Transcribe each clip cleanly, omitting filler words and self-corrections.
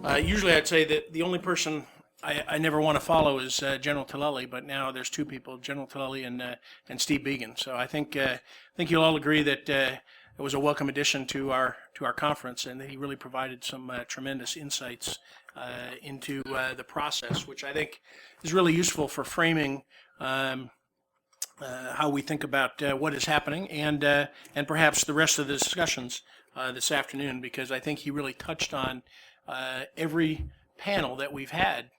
Usually I'd say that the only person I never want to follow is General Tillelly, but now there's two people, General Tillelly and Steve Biegun. So I think you'll all agree that it was a welcome addition to our conference, and that he really provided some tremendous insights into the process, which I think is really useful for framing how we think about what is happening, and perhaps the rest of the discussions this afternoon, because I think he really touched on every panel that we've had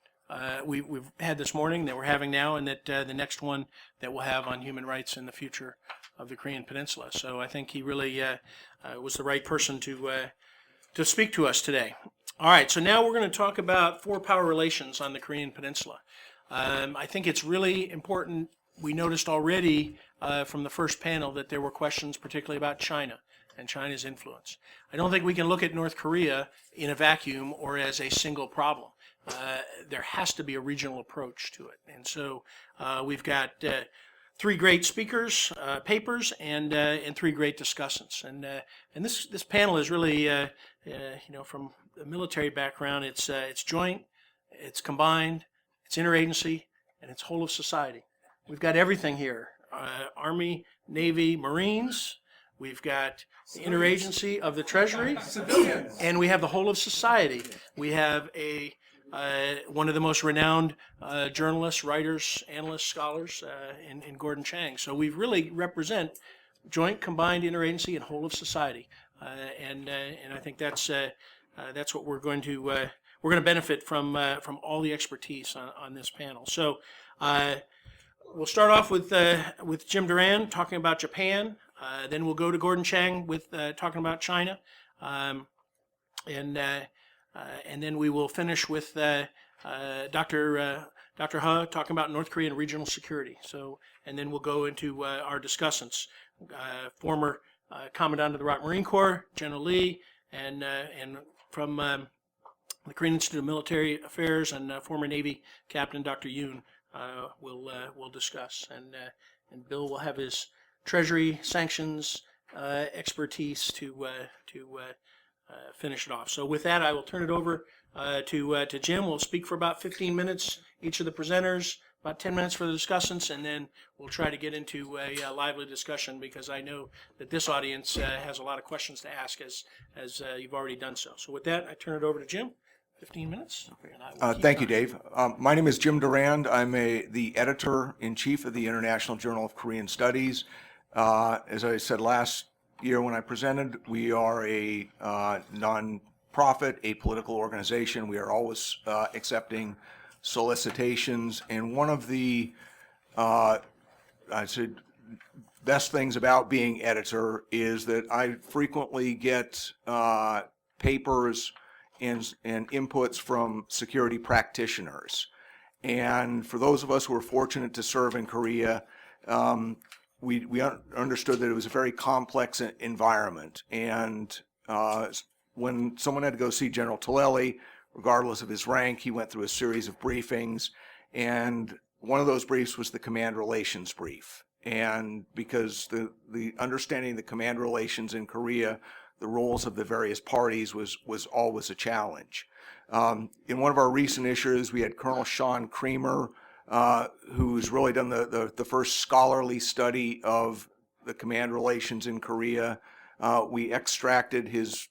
this morning, that we're having now, and that the next one that we'll have on human rights in the future of the Korean Peninsula. So I think he really was the right person to speak to us today. All right, so now we're going to talk about four power relations on the Korean Peninsula. I think it's really important. We noticed already from the first panel that there were questions particularly about China and China's influence. I don't think we can look at North Korea in a vacuum or as a single problem. There has to be a regional approach to it. And so we've got three great speakers, papers, and three great discussants. And this panel is really, from a military background, it's joint, it's combined, it's interagency, and it's whole of society. We've got everything here: Army, Navy, Marines. We've got the interagency of the Treasury, and we have the whole of society. We have one of the most renowned journalists, writers, analysts, scholars in Gordon Chang. So we really represent joint, combined, interagency, and whole of society, and I think that's what we're going to benefit from all the expertise on this panel. So we'll start off with Jim Durand talking about Japan. Then we'll go to Gordon Chang with talking about China, and then we will finish with Dr. He talking about North Korean regional security. So, and then we'll go into our discussants, former Commandant of the Rock Marine Corps, General Lee, and from the Korean Institute of Military Affairs, and former Navy Captain Dr. Yoon will discuss, and Bill will have his Treasury sanctions expertise to finish it off. So with that, I will turn it over to Jim. We'll speak for about 15 minutes, each of the presenters, about 10 minutes for the discussants, and then we'll try to get into a lively discussion, because I know that this audience has a lot of questions to ask, as you've already done so. So with that, I turn it over to Jim. 15 minutes. Thank you, Dave. My name is Jim Durand. I'm the editor-in-chief of the International Journal of Korean Studies. As I said last year when I presented, we are a non-profit, apolitical organization. We are always accepting solicitations, and one of the I'd say best things about being editor is that I frequently get papers and inputs from security practitioners. And for those of us who are fortunate to serve in Korea, we understood that it was a very complex environment. And when someone had to go see General Tillelly, regardless of his rank, he went through a series of briefings. And one of those briefs was the command relations brief. And because the understanding the command relations in Korea, the roles of the various parties was always a challenge. In one of our recent issues, we had Colonel Sean Creamer, who's really done the first scholarly study of the command relations in Korea. We extracted his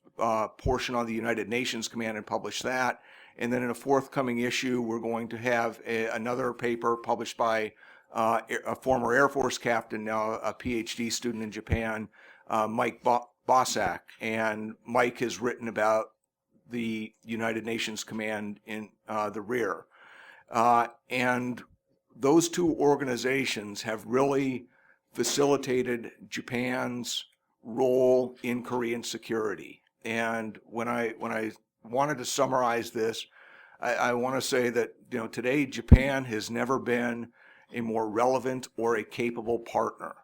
portion on the United Nations Command and published that. And then in a forthcoming issue, we're going to have another paper published by a former Air Force captain, now a PhD student in Japan, Mike Bossack. And Mike has written about the United Nations Command in the rear. And those two organizations have really facilitated Japan's role in Korean security. And when I wanted to summarize this, I want to say that today Japan has never been a more relevant or a capable partner.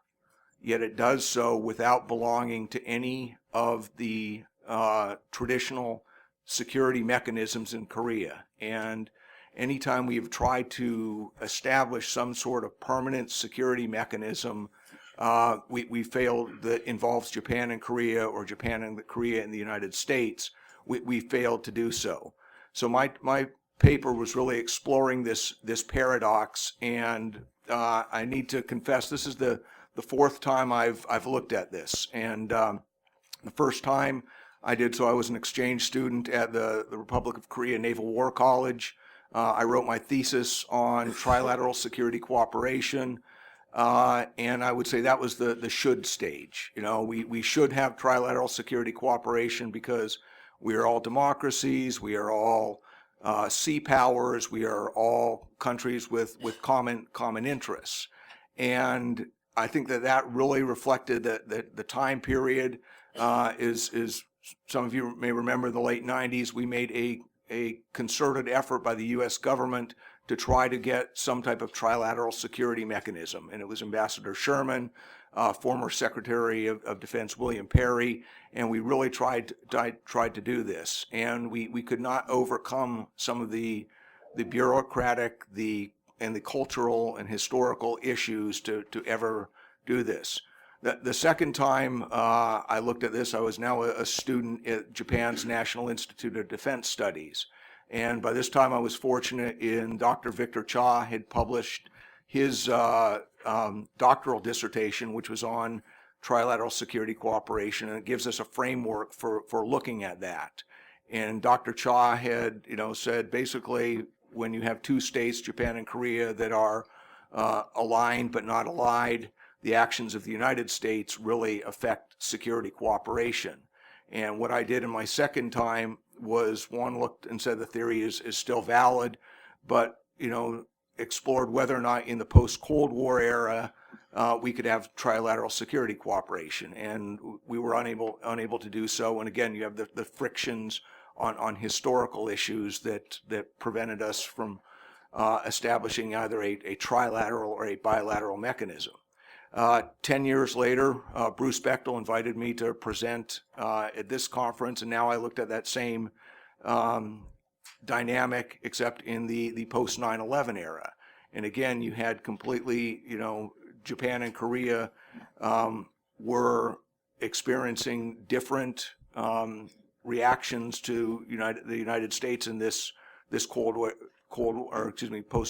Yet it does so without belonging to any of the traditional security mechanisms in Korea. And anytime we've tried to establish some sort of permanent security mechanism, we failed that involves Japan and Korea, or Japan and Korea and the United States. We failed to do so. So my paper was really exploring this paradox, and I need to confess this is the fourth time I've looked at this. And the first time I did so, I was an exchange student at the Republic of Korea Naval War College. I wrote my thesis on trilateral security cooperation. And I would say that was the should stage. You know, we should have trilateral security cooperation because we are all democracies, we are all sea powers, we are all countries with common interests. And I think that really reflected the time period. Is some of you may remember in the late 90s, we made a concerted effort by the U.S. government to try to get some type of trilateral security mechanism. And it was Ambassador Sherman, former Secretary of Defense William Perry, and we really tried to do this. And we could not overcome some of the bureaucratic, and the cultural and historical issues to ever do this. The second time I looked at this, I was now a student at Japan's National Institute of Defense Studies. And by this time I was fortunate in Dr. Victor Cha had published his doctoral dissertation, which was on trilateral security cooperation, and it gives us a framework for looking at that. And Dr. Cha had, said basically when you have two states, Japan and Korea, that are aligned but not allied, the actions of the United States really affect security cooperation. And what I did in my second time was, one, looked and said the theory is still valid, but, explored whether or not in the post-Cold War era we could have trilateral security cooperation. And we were unable to do so. And again, you have the frictions on historical issues that prevented us from establishing either a trilateral or a bilateral mechanism. 10 years later, Bruce Bechtel invited me to present at this conference, and now I looked at that same dynamic, except in the post 9/11 era. And again, you had completely, Japan and Korea were experiencing different reactions to the United States in this post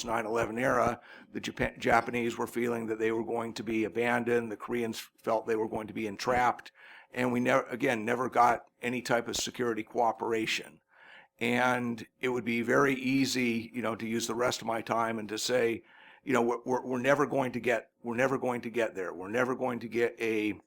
9/11 era. The Japanese were feeling that they were going to be abandoned. The Koreans felt they were going to be entrapped, and we never got any type of security cooperation. And it would be very easy, to use the rest of my time and to say, we're never going to get there. We're never going to get a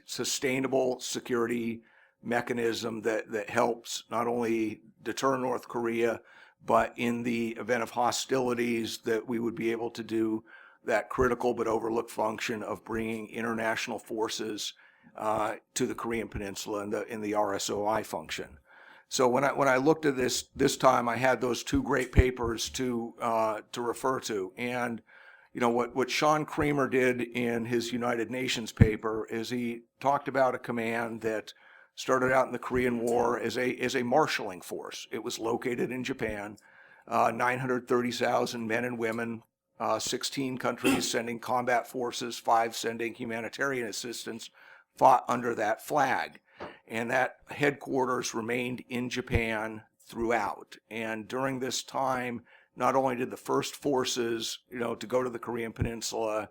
sustainable security mechanism that helps not only deter North Korea, but in the event of hostilities, that we would be able to do that critical but overlooked function of bringing international forces to the Korean Peninsula in the RSOI function. So when I looked at this time, I had those two great papers to refer to. And what Sean Creamer did in his United Nations paper is he talked about a command that started out in the Korean War as a marshalling force. It was located in Japan, 930,000 men and women, 16 countries sending combat forces, 5 sending humanitarian assistance, fought under that flag. And that headquarters remained in Japan throughout. And during this time, not only did the first forces, to go to the Korean Peninsula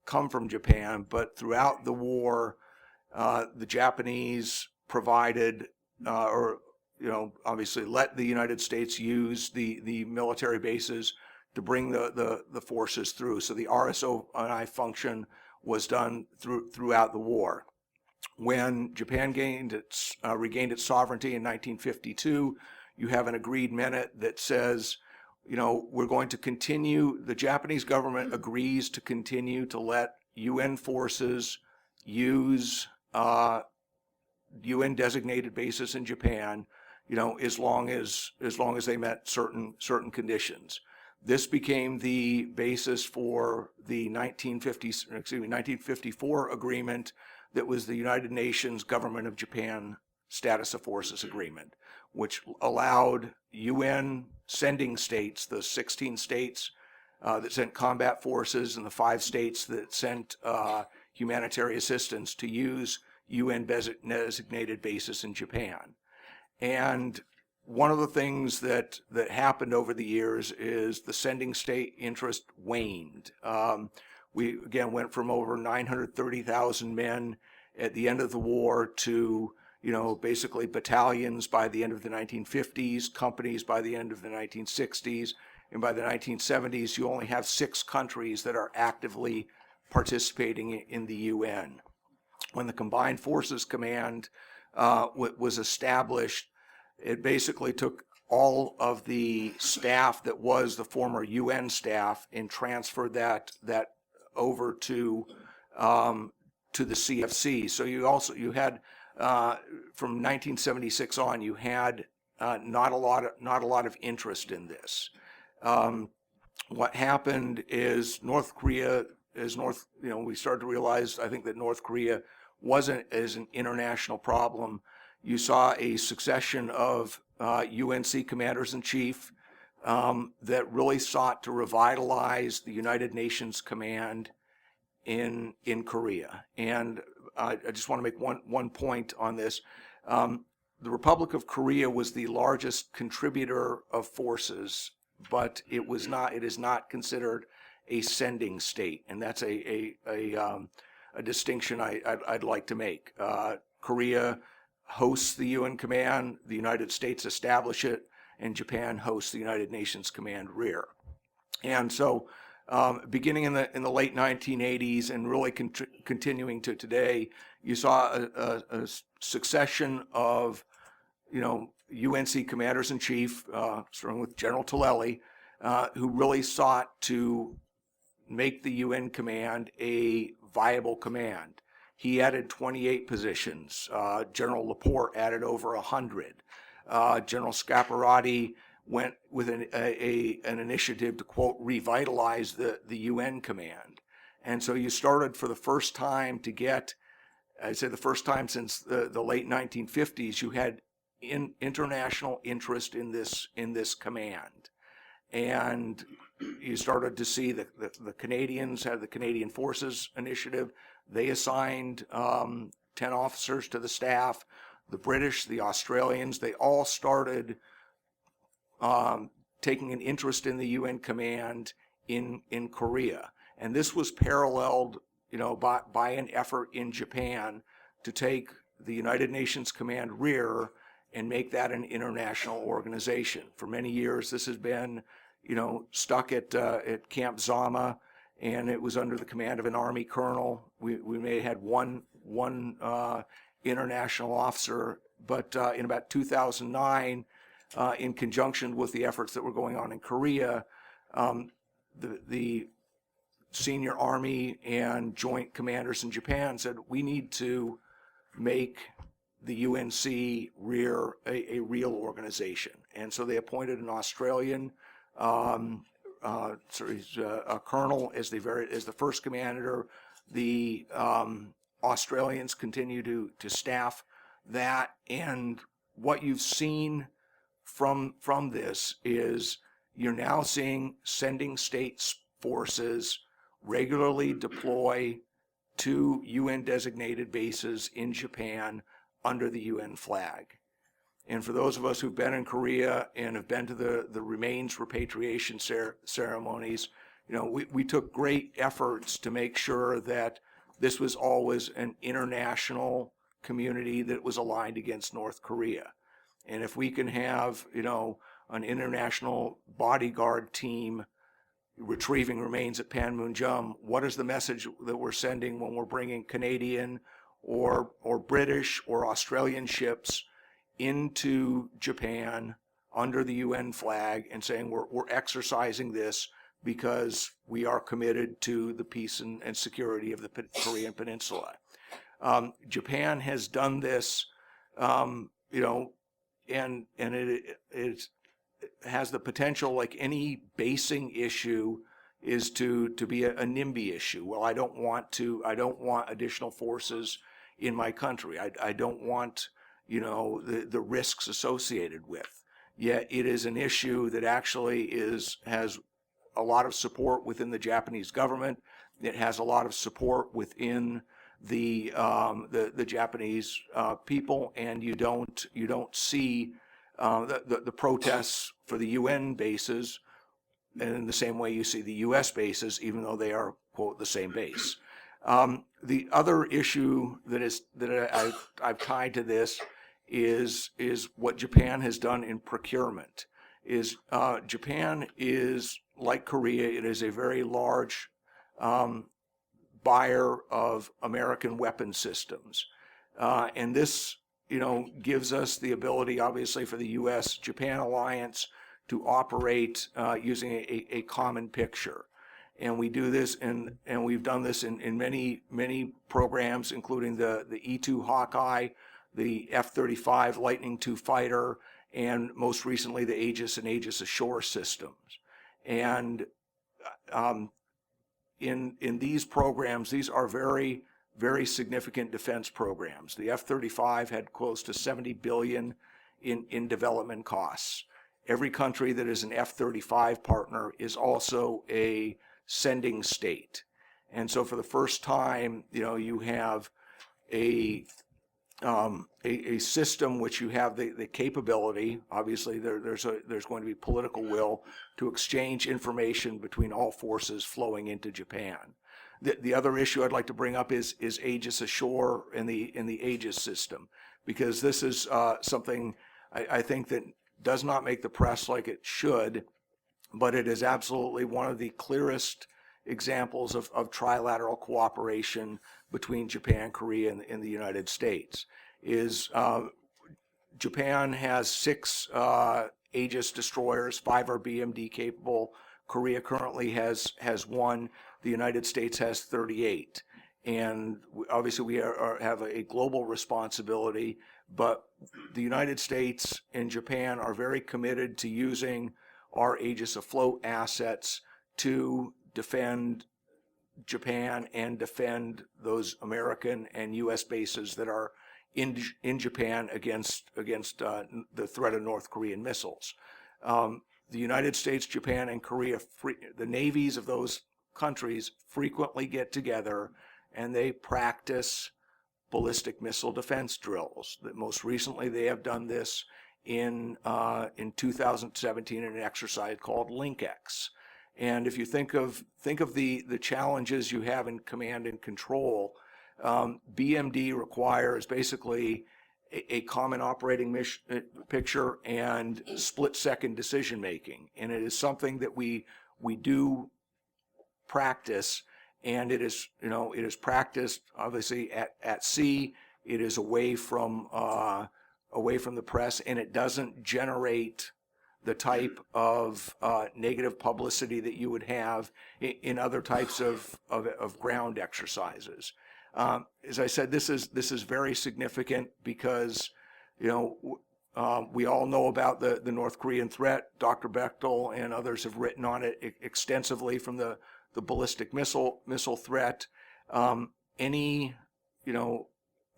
come from Japan, but throughout the war, the Japanese provided, obviously let the United States use the military bases to bring the forces through. So the RSOI function was done throughout the war. When Japan regained its sovereignty in 1952, you have an agreed minute that says, we're going to continue, the Japanese government agrees to continue to let UN forces use UN designated bases in Japan, as long as they met certain conditions. This became the basis for the 1954 agreement that was the United Nations Government of Japan Status of Forces Agreement, which allowed UN sending states, the 16 states that sent combat forces and the 5 states that sent humanitarian assistance, to use UN designated bases in Japan. And one of the things that happened over the years is the sending state interest waned. We again went from over 930,000 men at the end of the war to, basically battalions by the end of the 1950s, companies by the end of the 1960s, and by the 1970s, you only have 6 countries that are actively participating in the UN. When the Combined Forces Command was established, it basically took all of the staff that was the former UN staff and transferred that over to the CFC. So you had from 1976 on, you had not a lot of interest in this. What happened is we started to realize, I think, that North Korea wasn't as an international problem. You saw a succession of UNC commanders-in-chief that really sought to revitalize the United Nations command in Korea. And I just want to make one point on this. The Republic of Korea was the largest contributor of forces, but it is not considered a sending state, and that's a distinction I'd like to make. Korea hosts the UN command, the United States establish it, and Japan hosts the United Nations command rear. And so beginning in the late 1980s and really continuing to today, you saw a succession of UNC commanders-in-chief, starting with General Tillelly, who really sought to make the UN command a viable command. He added 28 positions. General Laporte added over 100. General Scaparrotti went with an initiative to, quote, revitalize the UN command. And so you started for the first time to get, I'd say the first time since the late 1950s, you had international interest in this command. And you started to see the Canadians had the Canadian Forces Initiative. They assigned 10 officers to the staff. The British, the Australians, they all started taking an interest in the UN command in Korea. And this was paralleled, by an effort in Japan to take the United Nations command rear and make that an international organization. For many years, this has been, stuck at Camp Zama, and it was under the command of an Army colonel. We may have had one international officer, but in about 2009, in conjunction with the efforts that were going on in Korea, the senior Army and joint commanders in Japan said, we need to make the UNC rear a real organization. And so they appointed an Australian, a colonel as the first commander. The Australians continue to staff that, and what you've seen from this is you're now seeing sending states forces regularly deploy to UN designated bases in Japan under the UN flag. And for those of us who've been in Korea and have been to the remains repatriation ceremonies, we took great efforts to make sure that this was always an international community that was aligned against North Korea. And if we can have, an international bodyguard team retrieving remains at Panmunjom, what is the message that we're sending when we're bringing Canadian or British or Australian ships into Japan under the UN flag and saying we're exercising this because we are committed to the peace and security of the Korean Peninsula. Japan has done this, and it has the potential, like any basing issue, is to be a NIMBY issue. Well, I don't want additional forces in my country. I don't want, the risks associated with. Yet it is an issue that actually has a lot of support within the Japanese government. It has a lot of support within the Japanese people, and you don't see the protests for the UN bases, and in the same way you see the U.S. bases, even though they are, quote, the same base. The other issue that I've tied to this is what Japan has done in procurement. Japan is, like Korea, it is a very large buyer of American weapon systems. And this, gives us the ability, obviously, for the U.S.-Japan alliance to operate using a common picture. And we do this, and we've done this in many programs, including the E-2 Hawkeye, the F-35 Lightning II fighter, and most recently the Aegis and Aegis Ashore systems. And in these programs, these are very, very significant defense programs. The F-35 had close to $70 billion in development costs. Every country that is an F-35 partner is also a sending state. And so for the first time, you have a system which you have the capability. Obviously, there's going to be political will to exchange information between all forces flowing into Japan. The other issue I'd like to bring up is Aegis Ashore in the Aegis system, because this is something I think that does not make the press like it should, but it is absolutely one of the clearest examples of trilateral cooperation between Japan, Korea, and the United States. Japan has 6 Aegis destroyers, 5 are BMD capable. Korea currently has 1. The United States has 38. And obviously we have a global responsibility, but the United States and Japan are very committed to using our Aegis afloat assets to defend Japan and defend those American and U.S. bases that are in Japan against the threat of North Korean missiles. The United States, Japan, and Korea, the navies of those countries frequently get together and they practice ballistic missile defense drills. That most recently they have done this in 2017 in an exercise called LINK-X. And if you think of the challenges you have in command and control, BMD requires basically a common operating picture and split-second decision making, and it is something that we do practice, and it is practiced obviously at sea. It is away from the press, and it doesn't generate the type of negative publicity that you would have in other types of ground exercises. As I said, this is very significant because we all know about the North Korean threat. Dr. Bechtel and others have written on it extensively, from the ballistic missile threat. Any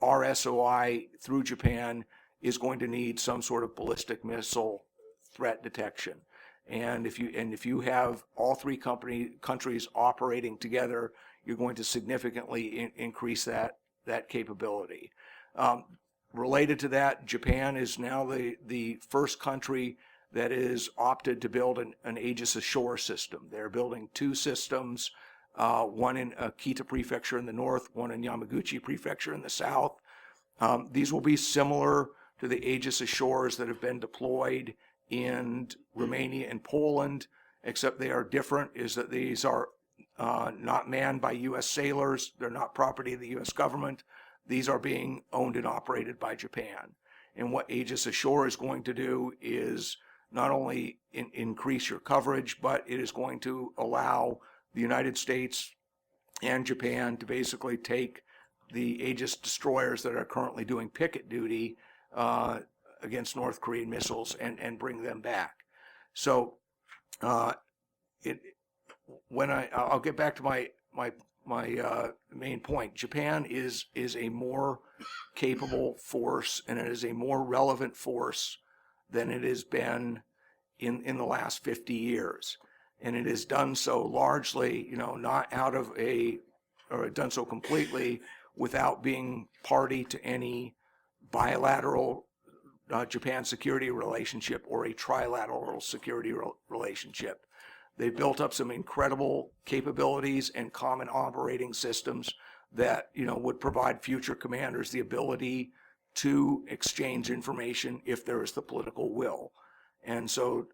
RSOI through Japan is going to need some sort of ballistic missile threat detection. And if you have all 3 countries operating together, you're going to significantly increase that capability. Related to that, Japan is now the first country that is opted to build an Aegis Ashore system. They're building 2 systems, one in Akita Prefecture in the north, one in Yamaguchi Prefecture in the south. These will be similar to the Aegis Ashores that have been deployed in Romania and Poland, except they are different, is that these are not manned by U.S. sailors. They're not property of the U.S. government. These are being owned and operated by Japan. And what Aegis Ashore is going to do is not only increase your coverage, but it is going to allow the United States and Japan to basically take the Aegis destroyers that are currently doing picket duty against North Korean missiles and bring them back. So I'll get back to my main point. Japan is a more capable force, and it is a more relevant force than it has been in the last 50 years. And it has done so largely, not out of or done so completely without being party to any bilateral Japan security relationship or a trilateral security relationship. They've built up some incredible capabilities and common operating systems that, would provide future commanders the ability to exchange information if there is the political will. And so,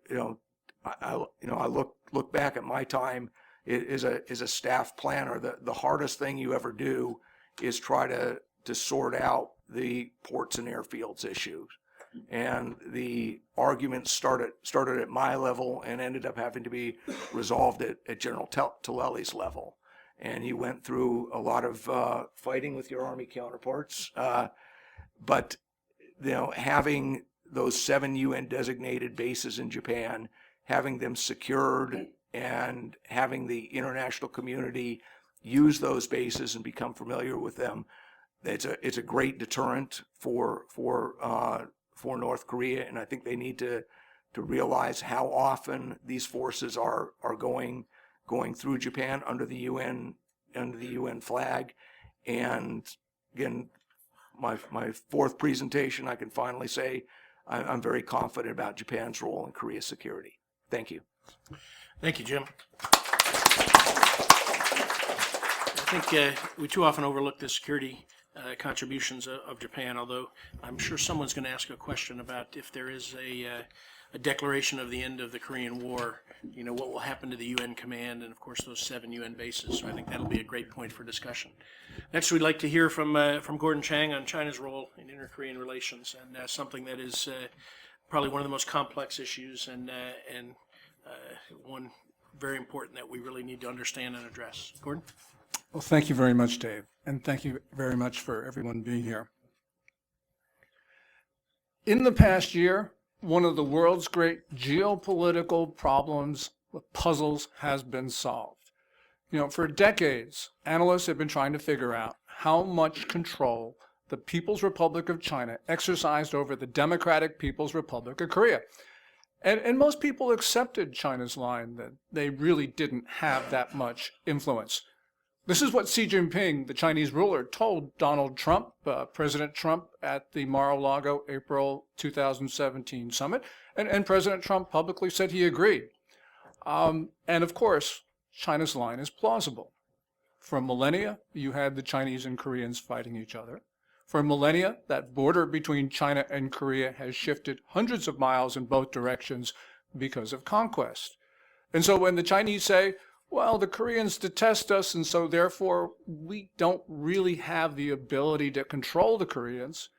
I look back at my time as a staff planner. The hardest thing you ever do is try to sort out the ports and airfields issues. And the arguments started at my level and ended up having to be resolved at General Talleli's level. And he went through a lot of fighting with your Army counterparts. But having those 7 UN designated bases in Japan, having them secured, and having the international community use those bases and become familiar with them, it's a great deterrent for North Korea. And I think they need to realize how often these forces are going through Japan under the UN flag. And again, my fourth presentation, I can finally say I'm very confident about Japan's role in Korea's security. Thank you. Thank you, Jim. I think we too often overlook the security contributions of Japan, although I'm sure someone's going to ask a question about if there is a declaration of the end of the Korean War, what will happen to the UN command and, of course, those 7 UN bases. So I think that'll be a great point for discussion. Next, we'd like to hear from Gordon Chang on China's role in inter-Korean relations, and something that is probably one of the most complex issues and one very important that we really need to understand and address. Gordon? Well, thank you very much, Dave, and thank you very much for everyone being here. In the past year, one of the world's great geopolitical problems, puzzles, has been solved. For decades, analysts have been trying to figure out how much control the People's Republic of China exercised over the Democratic People's Republic of Korea. And most people accepted China's line that they really didn't have that much influence. This is what Xi Jinping, the Chinese ruler, told Donald Trump, President Trump, at the Mar-a-Lago April 2017 summit. And President Trump publicly said he agreed. And of course, China's line is plausible. For millennia, you had the Chinese and Koreans fighting each other. For millennia, that border between China and Korea has shifted hundreds of miles in both directions because of conquest. And so when the Chinese say, well, the Koreans detest us, and so therefore we don't really have the ability to control the Koreans,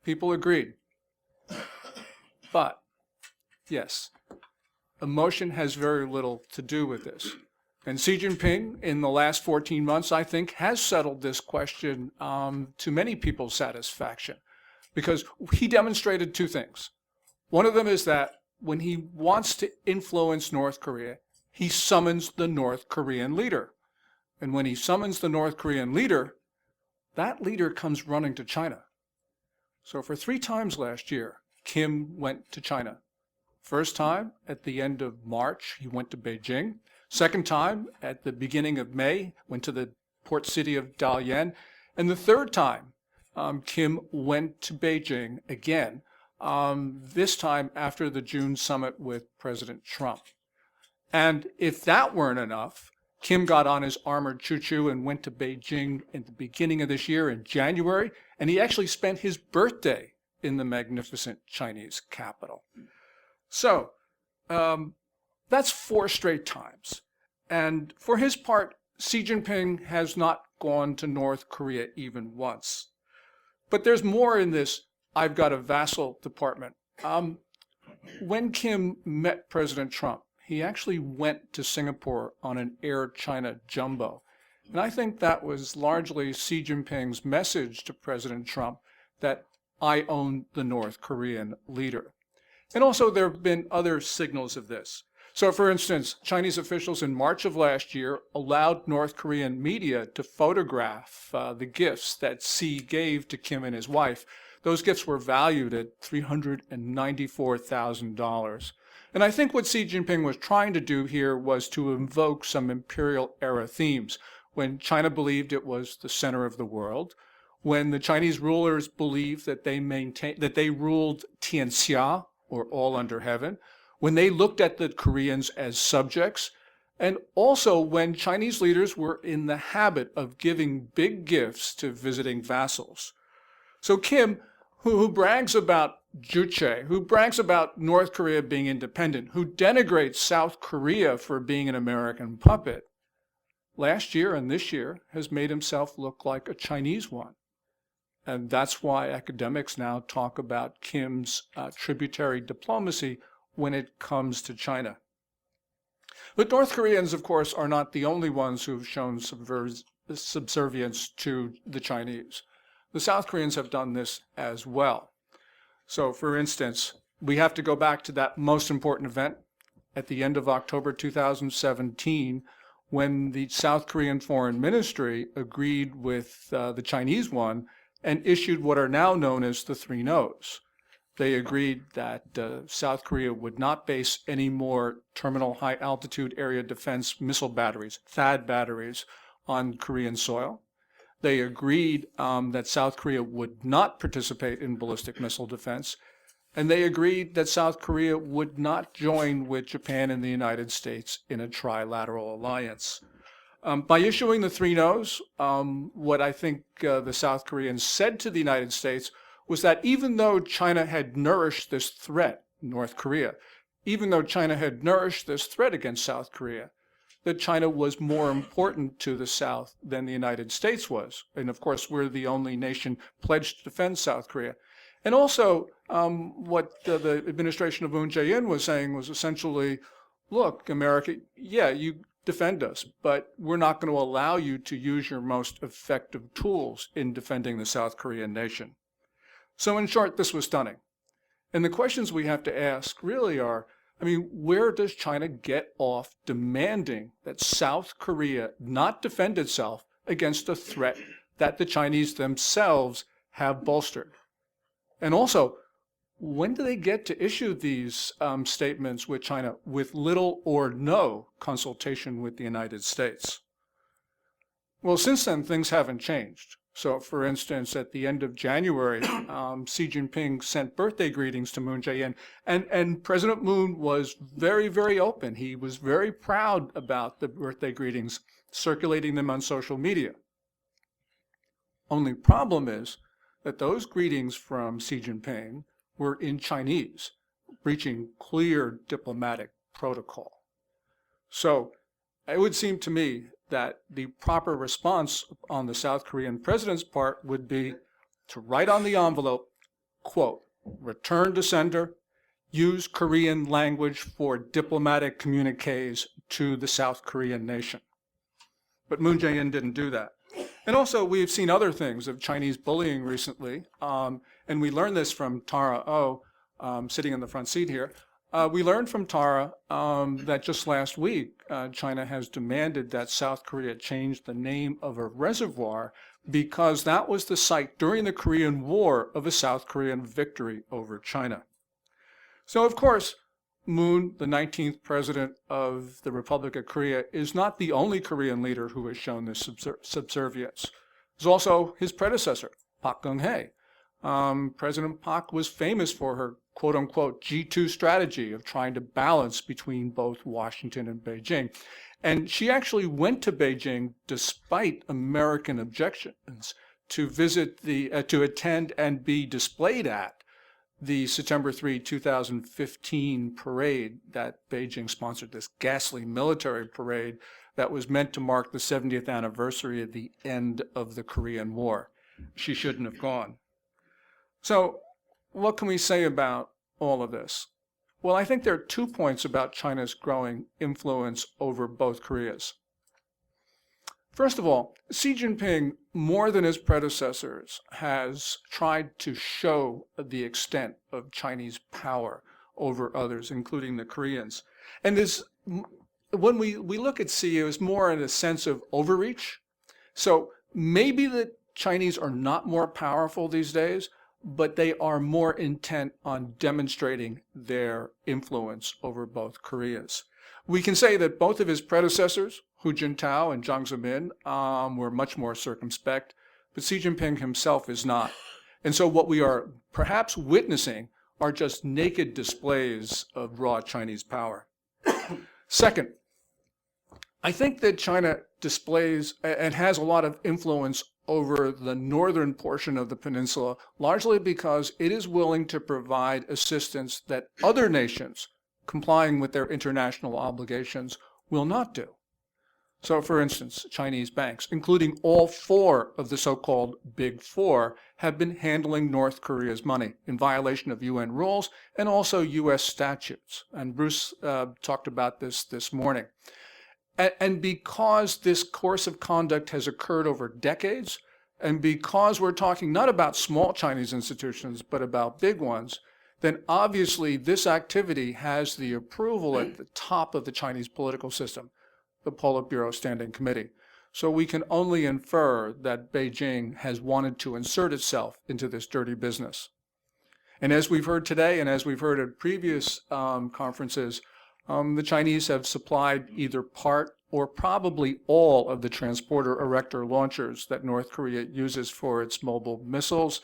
people agreed. But, yes, emotion has very little to do with this. And Xi Jinping, in the last 14 months, I think, has settled this question to many people's satisfaction, because he demonstrated 2 things. One of them is that when he wants to influence North Korea, he summons the North Korean leader. And when he summons the North Korean leader, that leader comes running to China. So for 3 times last year, Kim went to China. First time at the end of March, he went to Beijing. Second time at the beginning of May, went to the port city of Dalian. And the third time, Kim went to Beijing again, this time after the June summit with President Trump. And if that weren't enough, Kim got on his armored choo-choo and went to Beijing in the beginning of this year in January, and he actually spent his birthday in the magnificent Chinese capital. So that's 4 straight times. And for his part, Xi Jinping has not gone to North Korea even once. But there's more in this I've got a vassal department. When Kim met President Trump, he actually went to Singapore on an Air China jumbo. And I think that was largely Xi Jinping's message to President Trump that I own the North Korean leader. And also there have been other signals of this. So for instance, Chinese officials in March of last year allowed North Korean media to photograph the gifts that Xi gave to Kim and his wife. Those gifts were valued at $394,000. And I think what Xi Jinping was trying to do here was to invoke some imperial era themes. When China believed it was the center of the world, when the Chinese rulers believed that they ruled Tianxia, or all under heaven, when they looked at the Koreans as subjects, and also when Chinese leaders were in the habit of giving big gifts to visiting vassals. So Kim, who brags about Juche, who brags about North Korea being independent, who denigrates South Korea for being an American puppet, last year and this year has made himself look like a Chinese one. And that's why academics now talk about Kim's tributary diplomacy when it comes to China. But North Koreans, of course, are not the only ones who've shown subservience to the Chinese. The South Koreans have done this as well. So, for instance, we have to go back to that most important event at the end of October 2017, when the South Korean Foreign Ministry agreed with the Chinese one and issued what are now known as the three no's. They agreed that South Korea would not base any more terminal high altitude area defense missile batteries, THAAD batteries, on Korean soil. They agreed that South Korea would not participate in ballistic missile defense. And they agreed that South Korea would not join with Japan and the United States in a trilateral alliance. By issuing the three no's, what I think the South Koreans said to the United States was that even though China had nourished this threat, North Korea, even though China had nourished this threat against South Korea, that China was more important to the South than the United States was. And of course, we're the only nation pledged to defend South Korea. And also, what the administration of Moon Jae-in was saying was essentially, look, America, yeah, you defend us, but we're not going to allow you to use your most effective tools in defending the South Korean nation. So in short, this was stunning. And the questions we have to ask really are, where does China get off demanding that South Korea not defend itself against a threat that the Chinese themselves have bolstered? And also, when do they get to issue these statements with China with little or no consultation with the United States? Well, since then, things haven't changed. So, for instance, at the end of January, Xi Jinping sent birthday greetings to Moon Jae-in, and President Moon was very, very open. He was very proud about the birthday greetings, circulating them on social media. Only problem is that those greetings from Xi Jinping were in Chinese, breaching clear diplomatic protocol. So it would seem to me that the proper response on the South Korean president's part would be to write on the envelope, quote, return to sender, use Korean language for diplomatic communiques to the South Korean nation. But Moon Jae-in didn't do that. And also, we've seen other things of Chinese bullying recently, and we learned this from Tara Oh, sitting in the front seat here. We learned from Tara that just last week, China has demanded that South Korea change the name of a reservoir because that was the site during the Korean War of a South Korean victory over China. So, of course, Moon, the 19th president of the Republic of Korea, is not the only Korean leader who has shown this subservience. There's also his predecessor, Park Geun-hye. President Park was famous for her quote-unquote G2 strategy of trying to balance between both Washington and Beijing. And she actually went to Beijing despite American objections to attend and be displayed at the September 3, 2015 parade that Beijing sponsored, this ghastly military parade that was meant to mark the 70th anniversary of the end of the Korean War. She shouldn't have gone. So what can we say about all of this? Well, I think there are 2 points about China's growing influence over both Koreas. First of all, Xi Jinping, more than his predecessors, has tried to show the extent of Chinese power over others, including the Koreans. And when we look at Xi, it was more in a sense of overreach. So maybe the Chinese are not more powerful these days, but they are more intent on demonstrating their influence over both Koreas. We can say that both of his predecessors, Hu Jintao and Jiang Zemin, were much more circumspect. but Xi Jinping himself is not. And so what we are perhaps witnessing are just naked displays of raw Chinese power. Second, I think that China displays and has a lot of influence over the northern portion of the peninsula, largely because it is willing to provide assistance that other nations, complying with their international obligations, will not do. So, for instance, Chinese banks, including all four of the so-called Big Four, have been handling North Korea's money in violation of UN rules and also U.S. statutes. And Bruce talked about this morning. And because this course of conduct has occurred over decades, and because we're talking not about small Chinese institutions, but about big ones, then obviously this activity has the approval at the top of the Chinese political system, the Politburo Standing Committee. So we can only infer that Beijing has wanted to insert itself into this dirty business. And as we've heard today, and as we've heard at previous conferences, the Chinese have supplied either part or probably all of the transporter erector launchers that North Korea uses for its mobile missiles.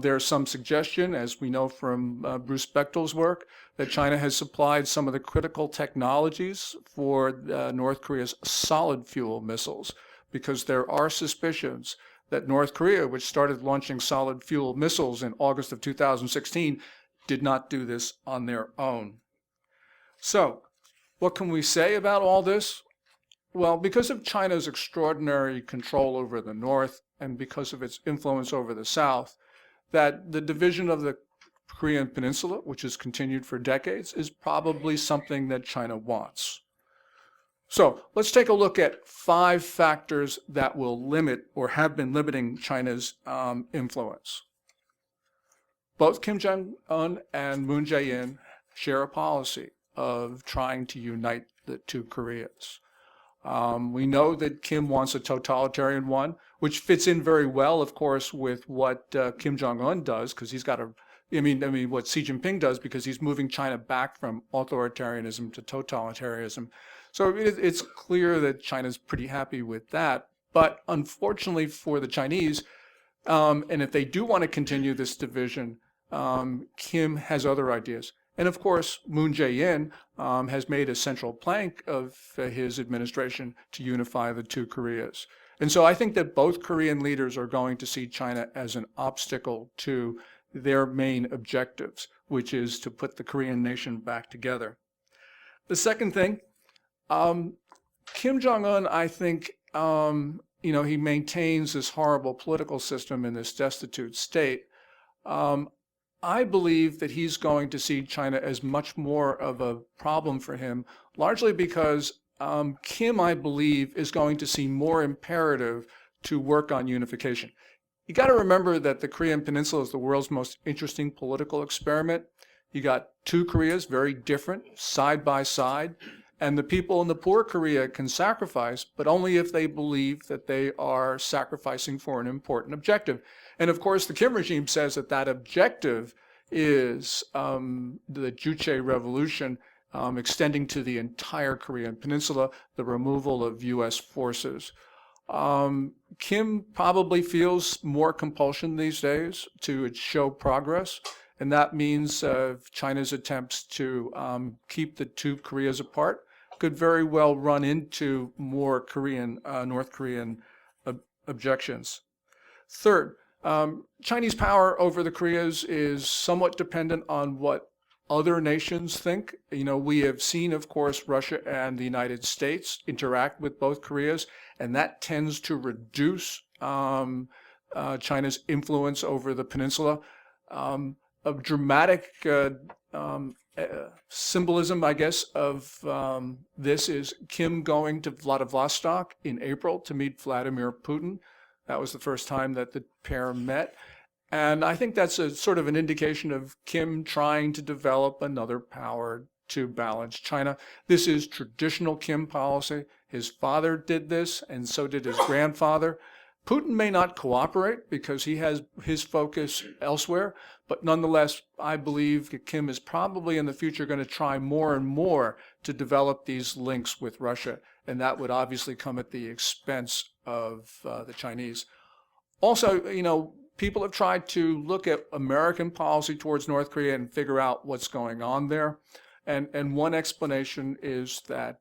There's some suggestion, as we know from Bruce Bechtel's work, that China has supplied some of the critical technologies for North Korea's solid fuel missiles, because there are suspicions that North Korea, which started launching solid fuel missiles in August of 2016, did not do this on their own. So, what can we say about all this? Well, because of China's extraordinary control over the North and because of its influence over the South, that the division of the Korean Peninsula, which has continued for decades, is probably something that China wants. So let's take a look at 5 factors that will limit or have been limiting China's influence. Both Kim Jong-un and Moon Jae-in share a policy of trying to unite the two Koreas. We know that Kim wants a totalitarian one, which fits in very well, of course, with what Kim Jong-un does, because he's got what Xi Jinping does, because he's moving China back from authoritarianism to totalitarianism. So it's clear that China's pretty happy with that. But unfortunately for the Chinese, and if they do want to continue this division, Kim has other ideas. And of course, Moon Jae-in has made a central plank of his administration to unify the two Koreas. And so I think that both Korean leaders are going to see China as an obstacle to their main objectives, which is to put the Korean nation back together. The second thing, Kim Jong-un, I think, he maintains this horrible political system in this destitute state. I believe that he's going to see China as much more of a problem for him, largely because Kim, I believe, is going to see more imperative to work on unification. You got to remember that the Korean Peninsula is the world's most interesting political experiment. You got two Koreas, very different, side by side, and the people in the poor Korea can sacrifice, but only if they believe that they are sacrificing for an important objective. And of course, the Kim regime says that that objective is the Juche Revolution, extending to the entire Korean Peninsula, the removal of U.S. forces. Kim probably feels more compulsion these days to show progress, and that means China's attempts to keep the two Koreas apart could very well run into more North Korean objections. Third, Chinese power over the Koreas is somewhat dependent on what other nations think. We have seen, of course, Russia and the United States interact with both Koreas, and that tends to reduce China's influence over the peninsula. A dramatic symbolism, I guess, of this is Kim going to Vladivostok in April to meet Vladimir Putin. That was the first time that the pair met. And I think that's a sort of an indication of Kim trying to develop another power to balance China. This is traditional Kim policy. His father did this, and so did his grandfather. Putin may not cooperate because he has his focus elsewhere, but nonetheless, I believe that Kim is probably in the future going to try more and more to develop these links with Russia, and that would obviously come at the expense of the Chinese. Also, people have tried to look at American policy towards North Korea and figure out what's going on there. And one explanation is that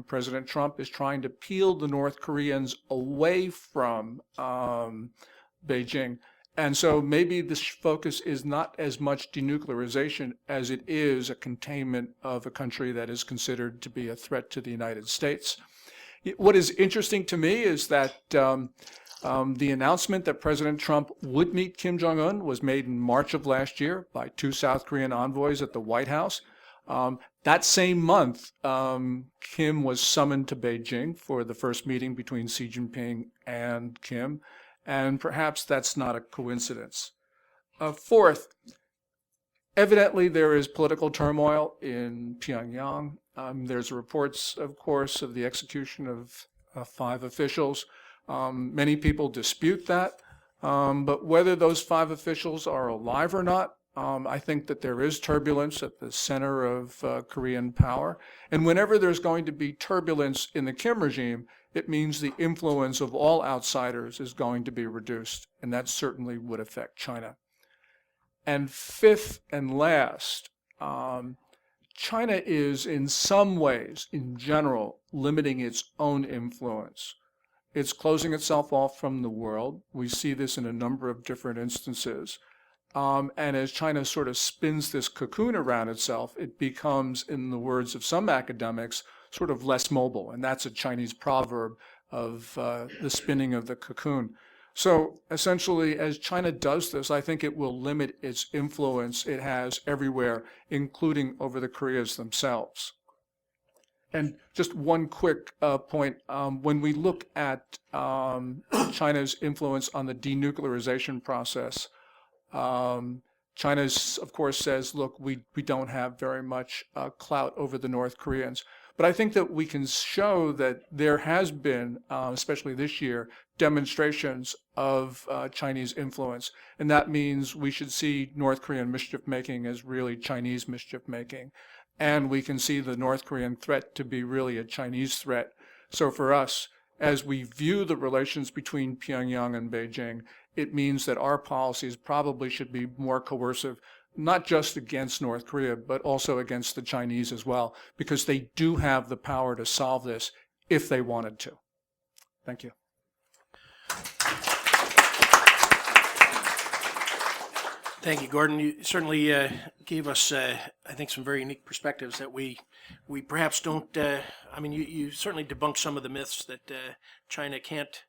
President Trump is trying to peel the North Koreans away from Beijing. And so maybe the focus is not as much denuclearization as it is a containment of a country that is considered to be a threat to the United States. What is interesting to me is that the announcement that President Trump would meet Kim Jong-un was made in March of last year by 2 South Korean envoys at the White House. That same month, Kim was summoned to Beijing for the first meeting between Xi Jinping and Kim, and perhaps that's not a coincidence. Fourth, evidently there is political turmoil in Pyongyang. There's reports, of course, of the execution of 5 officials. Many people dispute that, but whether those 5 officials are alive or not, I think that there is turbulence at the center of Korean power. And whenever there's going to be turbulence in the Kim regime, it means the influence of all outsiders is going to be reduced, and that certainly would affect China. And fifth and last, China is in some ways, in general, limiting its own influence. It's closing itself off from the world. We see this in a number of different instances. And as China sort of spins this cocoon around itself, it becomes, in the words of some academics, sort of less mobile. And that's a Chinese proverb of the spinning of the cocoon. So essentially, as China does this, I think it will limit its influence it has everywhere, including over the Koreas themselves. And just one quick point, when we look at China's influence on the denuclearization process, China, of course, says, look, we don't have very much clout over the North Koreans. But I think that we can show that there has been, especially this year, demonstrations of Chinese influence. And that means we should see North Korean mischief-making as really Chinese mischief-making. And we can see the North Korean threat to be really a Chinese threat. So for us, as we view the relations between Pyongyang and Beijing, it means that our policies probably should be more coercive, not just against North Korea, but also against the Chinese as well, because they do have the power to solve this if they wanted to. Thank you. Thank you, Gordon. You certainly gave us, I think, some very unique perspectives that we perhaps don't, you certainly debunked some of the myths that China can't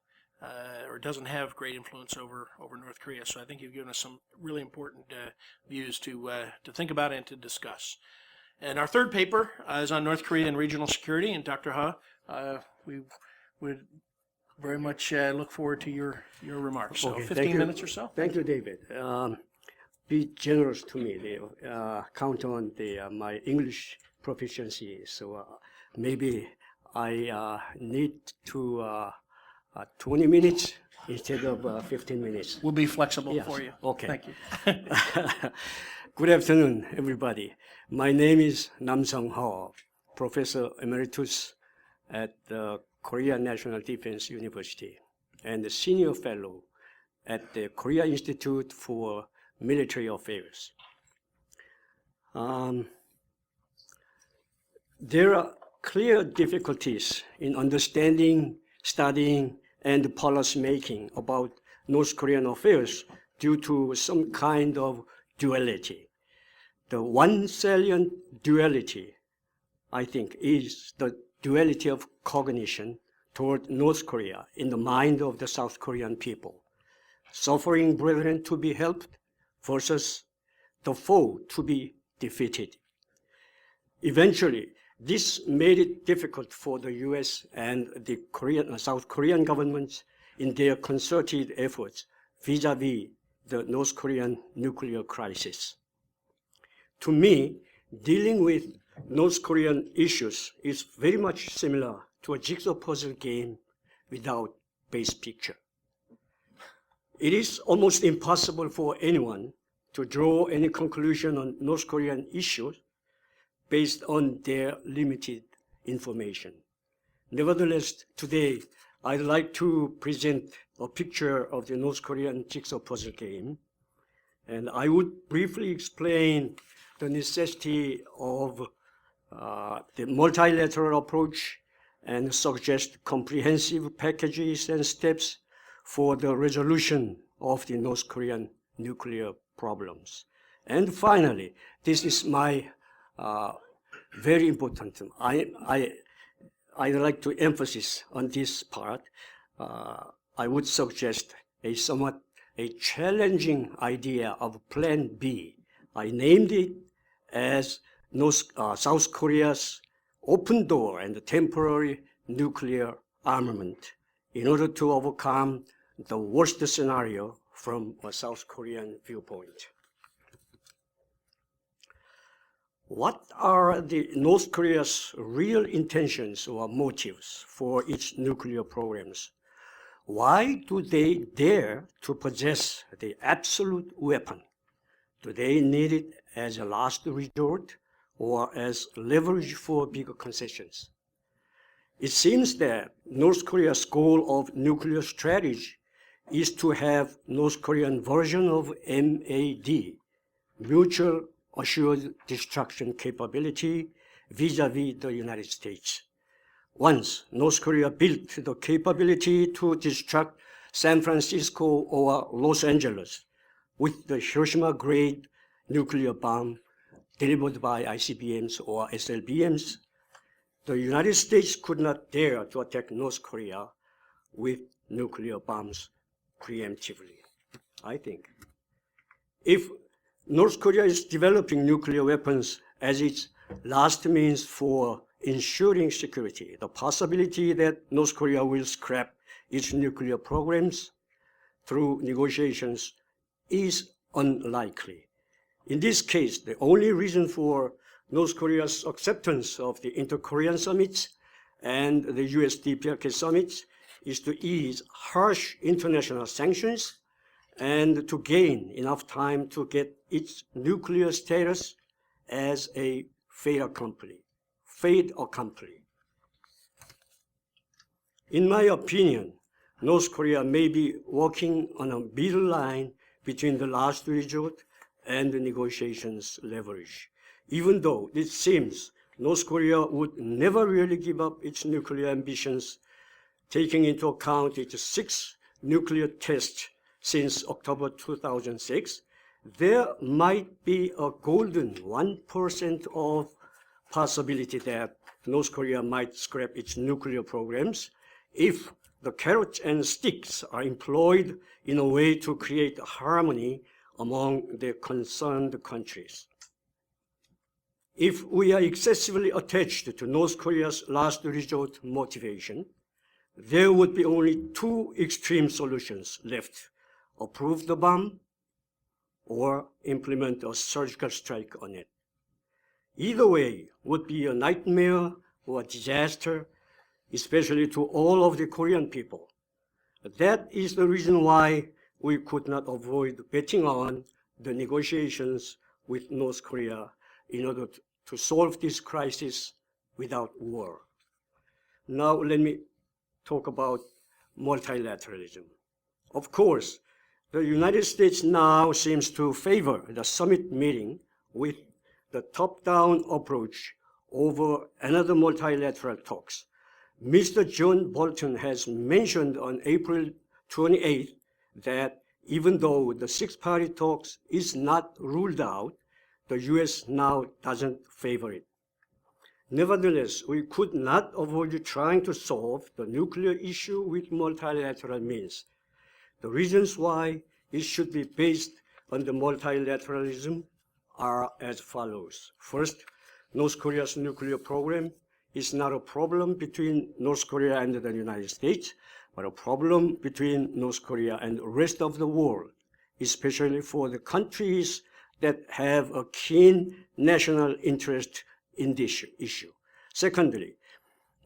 or doesn't have great influence over North Korea. So I think you've given us some really important views to think about and to discuss. And our third paper is on North Korea and regional security. And Dr. Ha, we would very much look forward to your remarks. So Okay, 15 minutes or so. Thank you, David. Be generous to me. Count on my English proficiency. So maybe I need to 20 minutes instead of 15 minutes. We'll be flexible Yes. for you. Okay. Thank you. Good afternoon, everybody. My name is Nam-sung Ha, Professor Emeritus at the Korea National Defense University and the Senior Fellow at the Korea Institute for Military Affairs. There are clear difficulties in understanding, studying, and policy making about North Korean affairs due to some kind of duality. The one salient duality, I think, is the duality of cognition toward North Korea in the mind of the South Korean people. Suffering brethren to be helped versus the foe to be defeated. Eventually, this made it difficult for the U.S. and the South Korean governments in their concerted efforts vis-à-vis the North Korean nuclear crisis. To me, dealing with North Korean issues is very much similar to a jigsaw puzzle game without base picture. It is almost impossible for anyone to draw any conclusion on North Korean issues based on their limited information. Nevertheless, today I'd like to present a picture of the North Korean jigsaw puzzle game. And I would briefly explain the necessity of the multilateral approach and suggest comprehensive packages and steps for the resolution of the North Korean nuclear problems. And finally, this is my very important. I'd like to emphasize on this part. I would suggest a somewhat challenging idea of Plan B. I named it as South Korea's open door and temporary nuclear armament in order to overcome the worst scenario from a South Korean viewpoint. What are the North Korea's real intentions or motives for its nuclear programs? Why do they dare to possess the absolute weapon? Do they need it as a last resort or as leverage for bigger concessions? It seems that North Korea's goal of nuclear strategy is to have North Korean version of MAD, Mutual Assured Destruction Capability, vis-a-vis the United States. Once North Korea built the capability to destruct San Francisco or Los Angeles with the Hiroshima-grade nuclear bomb delivered by ICBMs or SLBMs, the United States could not dare to attack North Korea with nuclear bombs preemptively, I think. If North Korea is developing nuclear weapons as its last means for ensuring security, the possibility that North Korea will scrap its nuclear programs through negotiations is unlikely. In this case, the only reason for North Korea's acceptance of the inter-Korean summits and the U.S. DPRK summits is to ease harsh international sanctions and to gain enough time to get its nuclear status as a fait accompli. In my opinion, North Korea may be walking on a middle line between the last resort and the negotiations leverage. Even though it seems North Korea would never really give up its nuclear ambitions, taking into account its 6 nuclear tests since October 2006, there might be a golden 1% of possibility that North Korea might scrap its nuclear programs if the carrots and sticks are employed in a way to create harmony among the concerned countries. If we are excessively attached to North Korea's last resort motivation, there would be only 2 extreme solutions left: approve the bomb or implement a surgical strike on it. Either way would be a nightmare or a disaster, especially to all of the Korean people. That is the reason why we could not avoid betting on the negotiations with North Korea in order to solve this crisis without war. Now let me talk about multilateralism. Of course, the United States now seems to favor the summit meeting with the top-down approach over another multilateral talks. Mr. John Bolton has mentioned on April 28th that even though the 6-party talks is not ruled out, the U.S. now doesn't favor it. Nevertheless, we could not avoid trying to solve the nuclear issue with multilateral means. The reasons why it should be based on the multilateralism are as follows. First, North Korea's nuclear program is not a problem between North Korea and the United States, but a problem between North Korea and the rest of the world, especially for the countries that have a keen national interest in this issue. Secondly,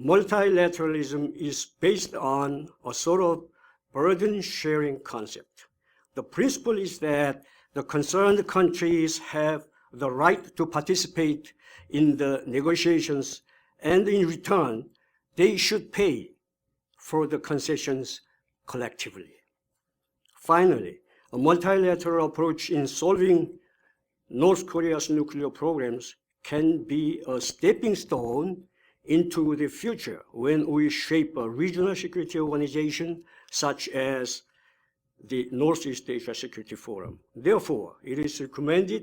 multilateralism is based on a sort of burden-sharing concept. The principle is that the concerned countries have the right to participate in the negotiations, and in return, they should pay further concessions collectively. Finally, a multilateral approach in solving North Korea's nuclear programs can be a stepping stone into the future when we shape a regional security organization such as the Northeast Asia Security Forum. Therefore, it is recommended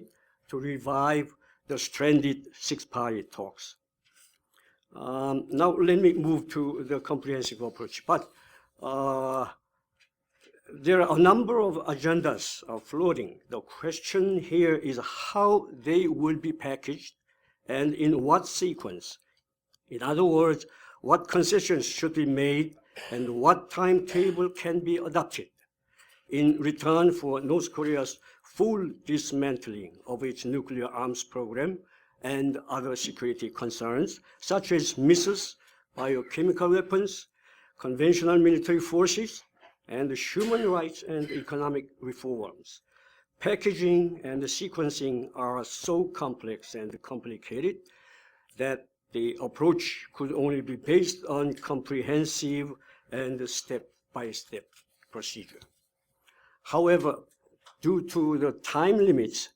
to revive the stranded six-party talks. Now let me move to the comprehensive approach. But there are a number of agendas floating. The question here is how they will be packaged and in what sequence. In other words, what concessions should be made and what timetable can be adopted in return for North Korea's full dismantling of its nuclear arms program and other security concerns, such as missiles, biochemical weapons, conventional military forces, and human rights and economic reforms. Packaging and sequencing are so complex and complicated that the approach could only be based on comprehensive and step-by-step procedure. However, due to the time limits,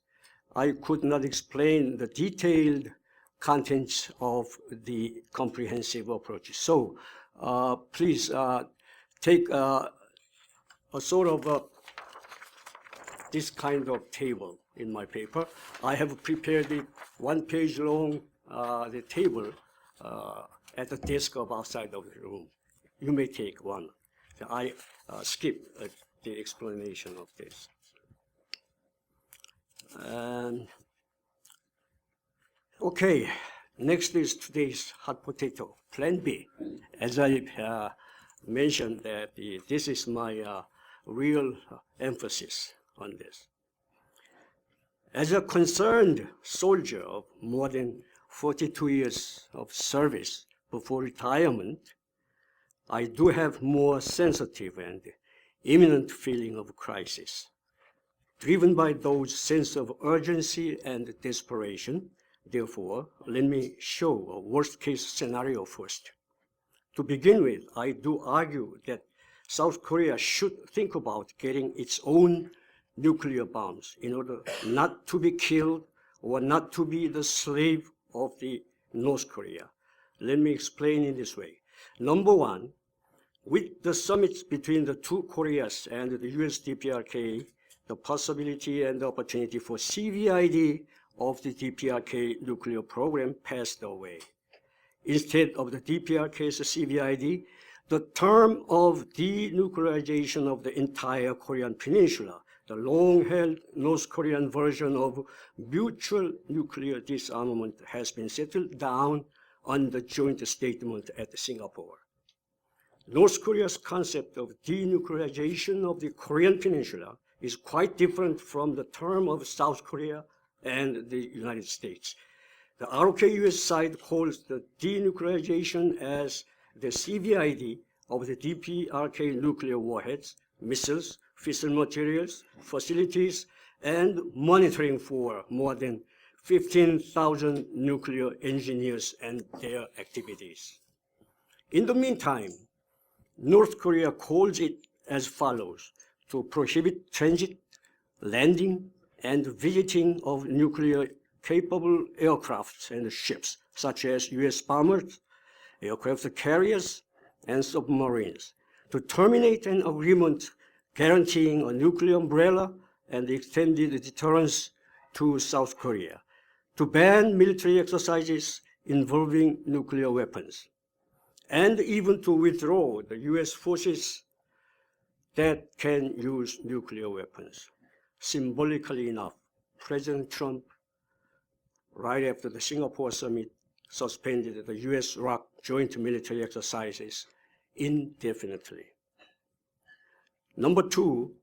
I could not explain the detailed contents of the comprehensive approach. So please take a sort of this kind of table in my paper. I have prepared it 1 page long, the table at the desk of outside of the room. You may take one. I skip the explanation of this. Okay, next is today's hot potato, Plan B. As I mentioned, that this is my real emphasis on this. As a concerned soldier of more than 42 years of service before retirement, I do have more sensitive and imminent feeling of crisis. Driven by those sense of urgency and desperation, therefore, let me show a worst-case scenario first. To begin with, I do argue that South Korea should think about getting its own nuclear bombs in order not to be killed or not to be the slave of the North Korea. Let me explain in this way. Number one, with the summits between the two Koreas and the U.S. DPRK, the possibility and the opportunity for CVID of the DPRK nuclear program passed away. Instead of the DPRK's CVID, the term of denuclearization of the entire Korean Peninsula, the long-held North Korean version of mutual nuclear disarmament, has been settled down on the joint statement at Singapore. North Korea's concept of denuclearization of the Korean Peninsula is quite different from the term of South Korea and the United States. The ROK-US side calls the denuclearization as the CVID of the DPRK nuclear warheads, missiles, fissile materials, facilities, and monitoring for more than 15,000 nuclear engineers and their activities. In the meantime, North Korea calls it as follows: to prohibit transit, landing, and visiting of nuclear-capable aircrafts and ships, such as U.S. bombers, aircraft carriers, and submarines, to terminate an agreement guaranteeing a nuclear umbrella and extended deterrence to South Korea, to ban military exercises involving nuclear weapons, and even to withdraw the U.S. forces that can use nuclear weapons. Symbolically enough, President Trump, right after the Singapore summit, suspended the U.S.-ROK joint military exercises indefinitely. Number two,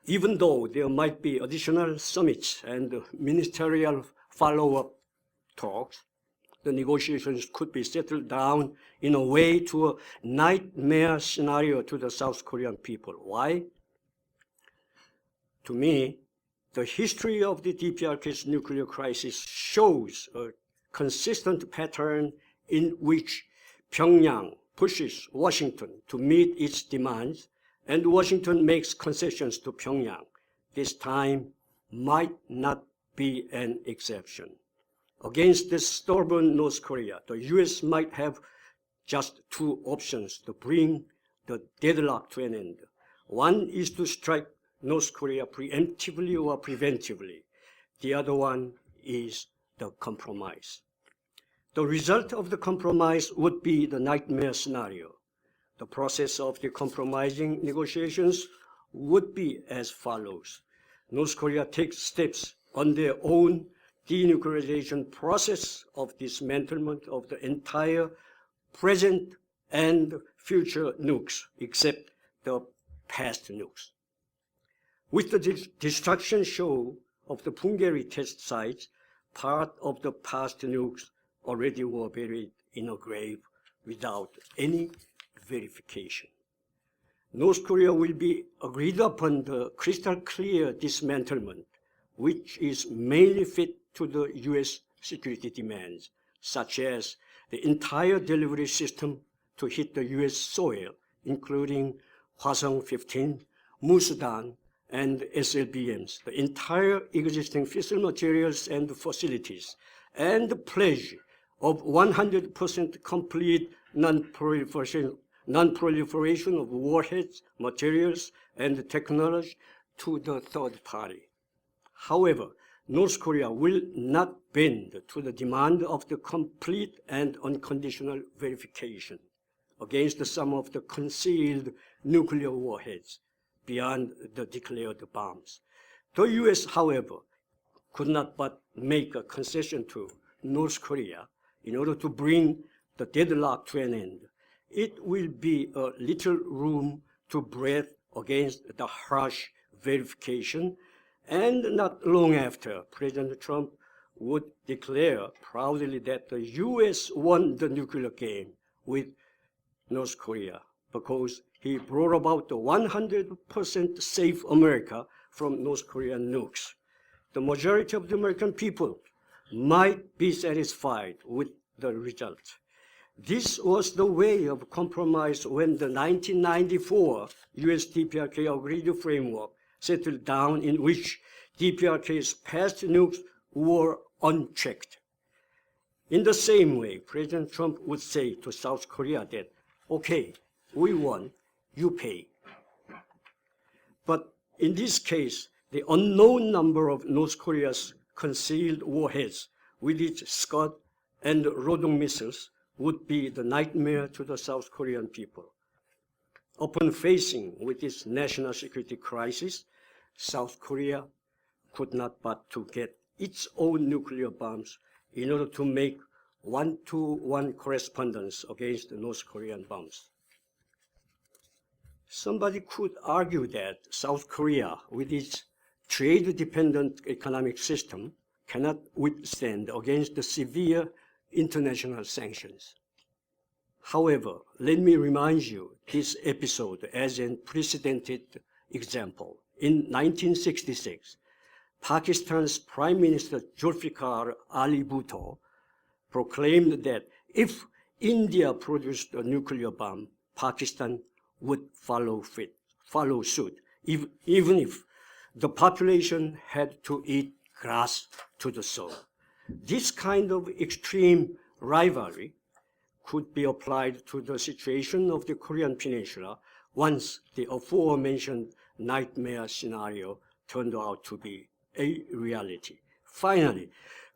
even though there might be additional summits and ministerial follow-up talks, the negotiations could be settled down in a way to a nightmare scenario to the South Korean people. Why? To me, the history of the DPRK's nuclear crisis shows a consistent pattern in which Pyongyang pushes Washington to meet its demands and Washington makes concessions to Pyongyang, this time might not be an exception. Against this stubborn North Korea, the U.S. might have just two options to bring the deadlock to an end. One is to strike North Korea preemptively or preventively. The other one is the compromise. The result of the compromise would be the nightmare scenario. The process of the compromising negotiations would be as follows. North Korea takes steps on their own denuclearization process of dismantlement of the entire present and future nukes, except the past nukes. With the destruction show of the Punggye-ri test sites, part of the past nukes already were buried in a grave without any verification. North Korea will be agreed upon the crystal clear dismantlement, which is mainly fit to the U.S. security demands, such as the entire delivery system to hit the U.S. soil, including Hwasong-15, Musudan, and SLBMs, the entire existing fissile materials and facilities, and the pledge of 100% complete non-proliferation of warheads, materials, and technology to the third party. However, North Korea will not bend to the demand of the complete and unconditional verification against some of the concealed nuclear warheads beyond the declared bombs. The U.S., however, could not but make a concession to North Korea in order to bring the deadlock to an end. It will be a little room to breathe against the harsh verification, and not long after, President Trump would declare proudly that the U.S. won the nuclear game with North Korea because he brought about the 100% safe America from North Korean nukes. The majority of the American people might be satisfied with the result. This was the way of compromise when the 1994 U.S. DPRK agreed framework settled down, in which DPRK's past nukes were unchecked. In the same way, President Trump would say to South Korea that, okay, we won, you pay. But in this case, the unknown number of North Korea's concealed warheads with its Scud and Rodong missiles would be the nightmare to the South Korean people. Upon facing with this national security crisis, South Korea could not but to get its own nuclear bombs in order to make one-to-one correspondence against the North Korean bombs. Somebody could argue that South Korea, with its trade-dependent economic system, cannot withstand against the severe international sanctions. However, let me remind you this episode as an unprecedented example. In 1966, Pakistan's Prime Minister Zulfikar Ali Bhutto proclaimed that if India produced a nuclear bomb, Pakistan would follow suit, even if the population had to eat grass to the soul. This kind of extreme rivalry could be applied to the situation of the Korean Peninsula once the aforementioned nightmare scenario turned out to be a reality. Finally,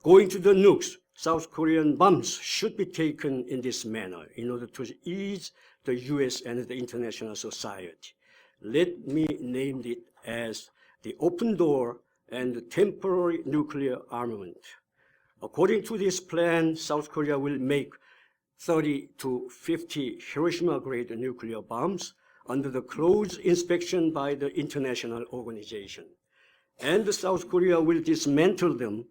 going to the nukes, South Korean bombs should be taken in this manner in order to ease the U.S. and the international society. Let me name it as the open door and temporary nuclear armament. According to this plan, South Korea will make 30 to 50 Hiroshima-grade nuclear bombs under the close inspection by the international organization. And South Korea will dismantle them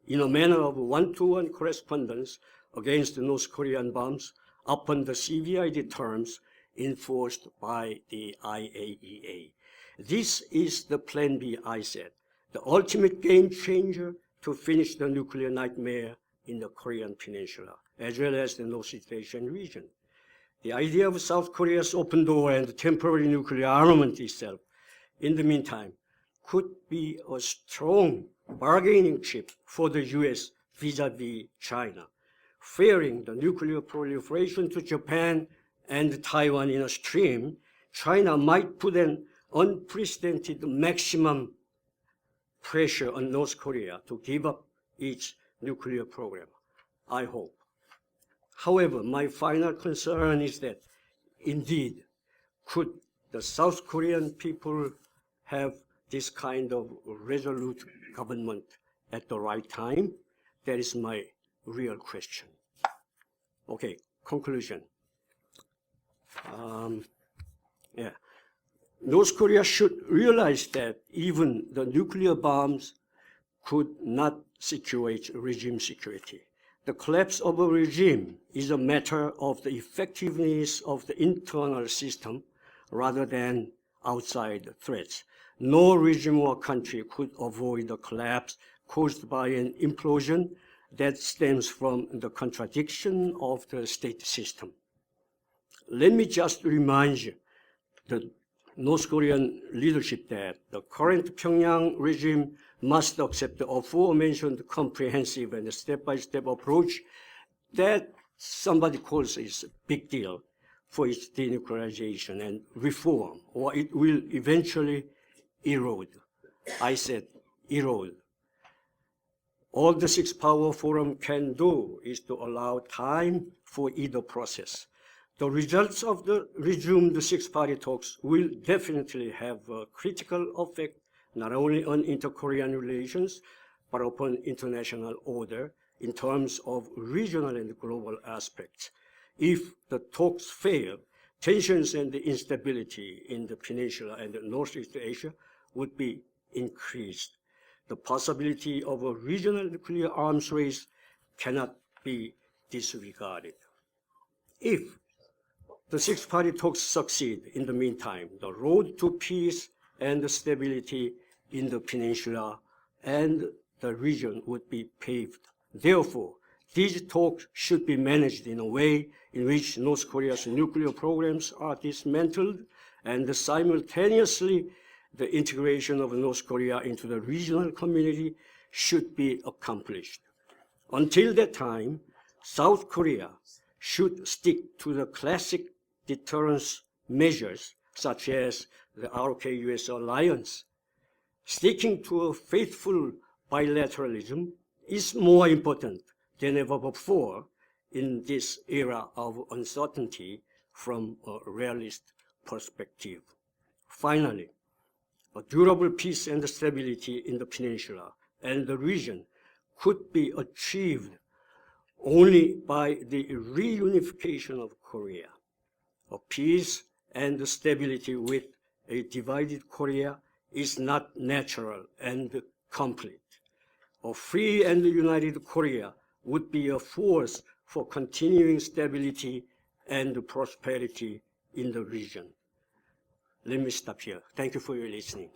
in a manner of one-to-one correspondence against the North Korean bombs upon the CVID terms enforced by the IAEA. This is the Plan B, I said, the ultimate game changer to finish the nuclear nightmare in the Korean Peninsula. as well as the Northeast Asian region. The idea of South Korea's open door and temporary nuclear armament itself, in the meantime, could be a strong bargaining chip for the U.S. vis-à-vis China, fearing the nuclear proliferation to Japan and Taiwan in a stream. China might put an unprecedented maximum pressure on North Korea to give up its nuclear program, I hope. However, my final concern is that, indeed, could the South Korean people have this kind of resolute government at the right time? That is my real question. Okay, conclusion. North Korea should realize that even the nuclear bombs could not secure its regime security. The collapse of a regime is a matter of the effectiveness of the internal system rather than outside threats. No regime or country could avoid the collapse caused by an implosion that stems from the contradiction of the state system. Let me just remind you, the North Korean leadership, that the current Pyongyang regime must accept the aforementioned comprehensive and step-by-step approach that somebody calls is a big deal for its denuclearization and reform, or it will eventually erode. I said erode. All the Six Power Forum can do is to allow time for either process. The results of the resumed six-party talks will definitely have a critical effect not only on inter-Korean relations, but upon international order in terms of regional and global aspects. If the talks fail, tensions and the instability in the peninsula and Northeast Asia would be increased. The possibility of a regional nuclear arms race cannot be disregarded. If the six-party talks succeed in the meantime, the road to peace and stability in the peninsula and the region would be paved. Therefore, these talks should be managed in a way in which North Korea's nuclear programs are dismantled and simultaneously the integration of North Korea into the regional community should be accomplished. Until that time, South Korea should stick to the classic deterrence measures, such as the ROK-U.S. alliance. Sticking to a faithful bilateralism is more important than ever before in this era of uncertainty from a realist perspective. Finally, a durable peace and stability in the peninsula and the region could be achieved only by the reunification of Korea. A peace and stability with a divided Korea is not natural and complete. A free and united Korea would be a force for continuing stability and prosperity in the region. Let me stop here. Thank you for your listening.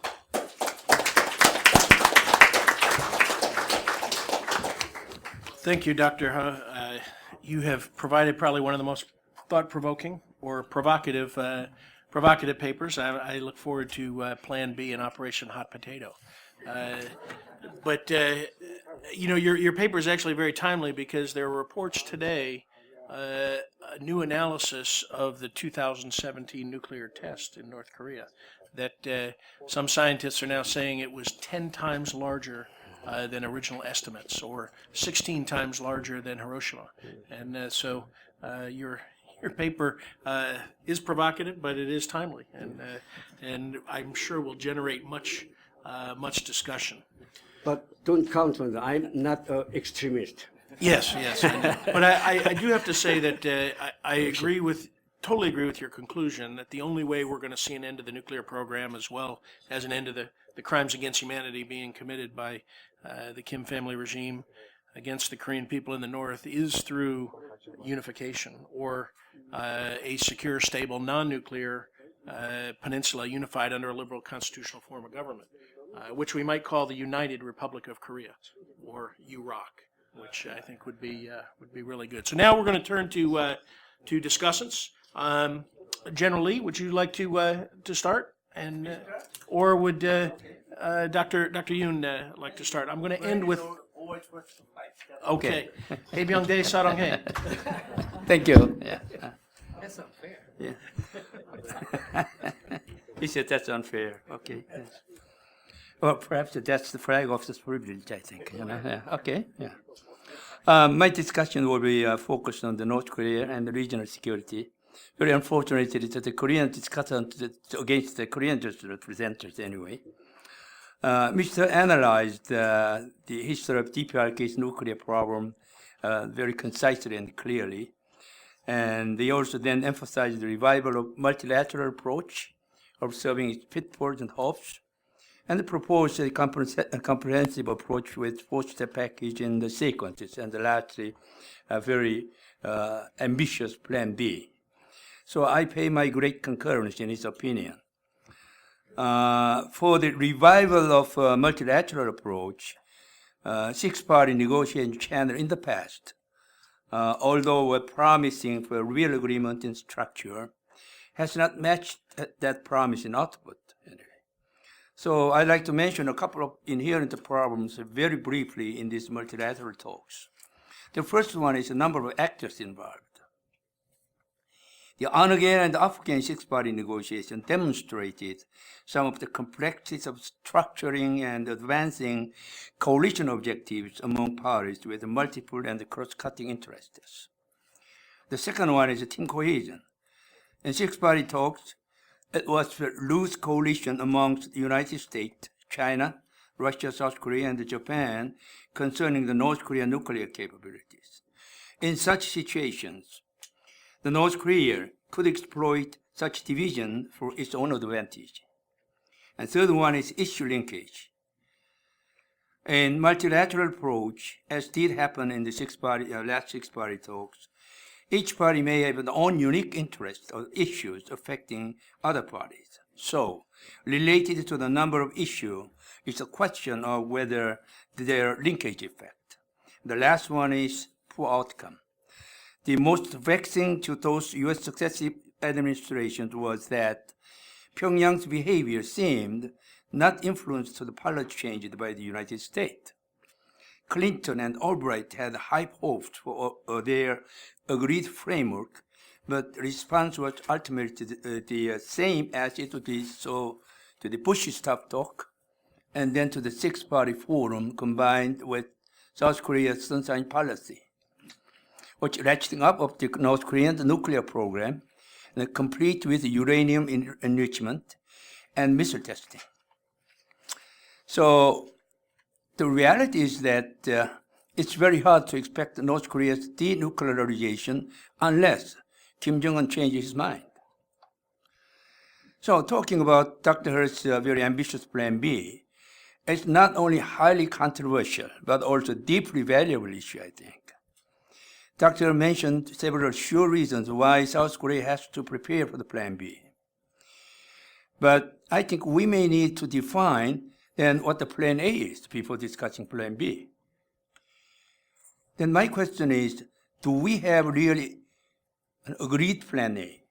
Thank you, Dr. Huh. You have provided probably one of the most thought-provoking or provocative papers. I look forward to Plan B and Operation Hot Potato. But your paper is actually very timely because there are reports today, a new analysis of the 2017 nuclear test in North Korea, that some scientists are now saying it was 10 times larger than original estimates, or 16 times larger than Hiroshima. And so your paper is provocative, but it is timely, and I'm sure will generate much discussion. But don't count on that. I'm not an extremist. Yes, I know. But I do have to say that I totally agree with your conclusion that the only way we're going to see an end to the nuclear program, as well as an end to the crimes against humanity being committed by the Kim family regime against the Korean people in the North, is through unification, or a secure, stable, non-nuclear peninsula unified under a liberal constitutional form of government, which we might call the United Republic of Korea, or UROC. which I think would be really good. So now we're going to turn to discussants. General Lee, would you like to start, and or would Dr. Yoon like to start? I'm going to end with. Okay. Hey, Byung Dae Sarong Hae. Thank you. Yeah. That's unfair. Yeah. He said that's unfair. Okay. Yes. Well, perhaps that's the flag of the privilege, I think. You know? Yeah. Okay. Yeah. My discussion will be focused on the North Korea and the regional security. Very unfortunately, that the Korean discussant against the Korean representatives anyway. Mr. analyzed the history of DPRK's nuclear problem very concisely and clearly. And they also then emphasized the revival of multilateral approach, observing its pitfalls and hopes, and proposed a comprehensive approach with four-step package in the sequences, and lastly, a very ambitious Plan B. So I pay my great concurrence in his opinion. For the revival of multilateral approach, six-party negotiation channel in the past, although were promising for a real agreement in structure, has not matched that promise in output. Anyway. So I'd like to mention a couple of inherent problems very briefly in these multilateral talks. The first one is the number of actors involved. The Afghan and Afghan six-party negotiation demonstrated some of the complexities of structuring and advancing coalition objectives among parties with multiple and cross-cutting interests. The second one is team cohesion. In six-party talks, it was a loose coalition amongst the United States, China, Russia, South Korea, and Japan concerning the North Korean nuclear capabilities. In such situations, the North Korea could exploit such division for its own advantage. And third one is issue linkage. In multilateral approach, as did happen in the last six-party talks, each party may have its own unique interests or issues affecting other parties. So, related to the number of issues, it's a question of whether their linkage effect. The last one is poor outcome. The most vexing to those U.S. successive administrations was that Pyongyang's behavior seemed not influenced to the policy changed by the United States. Clinton and Albright had high hopes for their agreed framework, but the response was ultimately the same as it would be so to the Bush stop talk, and then to the six-party forum combined with South Korea's sunshine policy, which ratcheting up of the North Korean nuclear program, and complete with uranium enrichment and missile testing. So the reality is that it's very hard to expect North Korea's denuclearization unless Kim Jong-un changes his mind. So talking about Dr. Hurt's very ambitious Plan B, it's not only highly controversial, but also deeply valuable issue, I think. Dr. mentioned several sure reasons why South Korea has to prepare for the Plan B. But I think we may need to define then what the Plan A is before discussing Plan B. Then my question is, do we have really an agreed Plan A?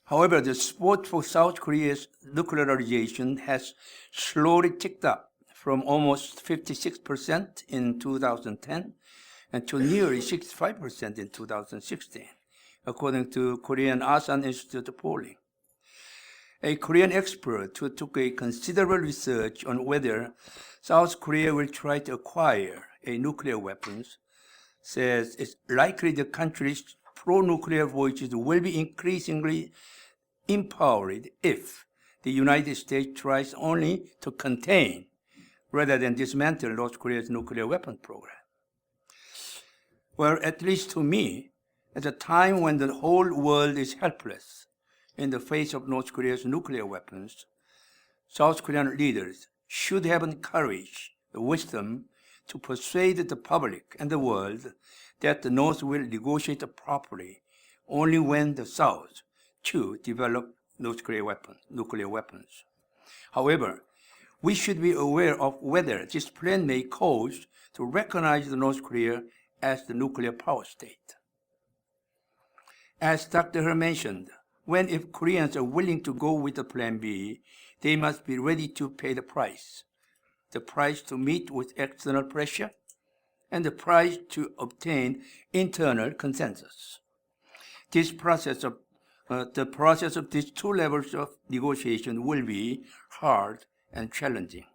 However, the support for South Korea's nuclearization has slowly ticked up from almost 56% in 2010 and to nearly 65% in 2016, according to Korean Asan Institute polling. A Korean expert who took a considerable research on whether South Korea will try to acquire a nuclear weapons says it's likely the country's pro-nuclear voices will be increasingly empowered if the United States tries only to contain rather than dismantle North Korea's nuclear weapon program. Well, at least to me, at a time when the whole world is helpless in the face of North Korea's nuclear weapons, South Korean leaders should have the courage, the wisdom to persuade the public and the world that the North will negotiate properly only when the South too develop nuclear weapons. However, we should be aware of whether this plan may cause to recognize North Korea as the nuclear power state. As Dr. He mentioned, when if Koreans are willing to go with the Plan B, they must be ready to pay the price to meet with external pressure, and the price to obtain internal consensus. The process of these two levels of negotiation will be hard and challenging.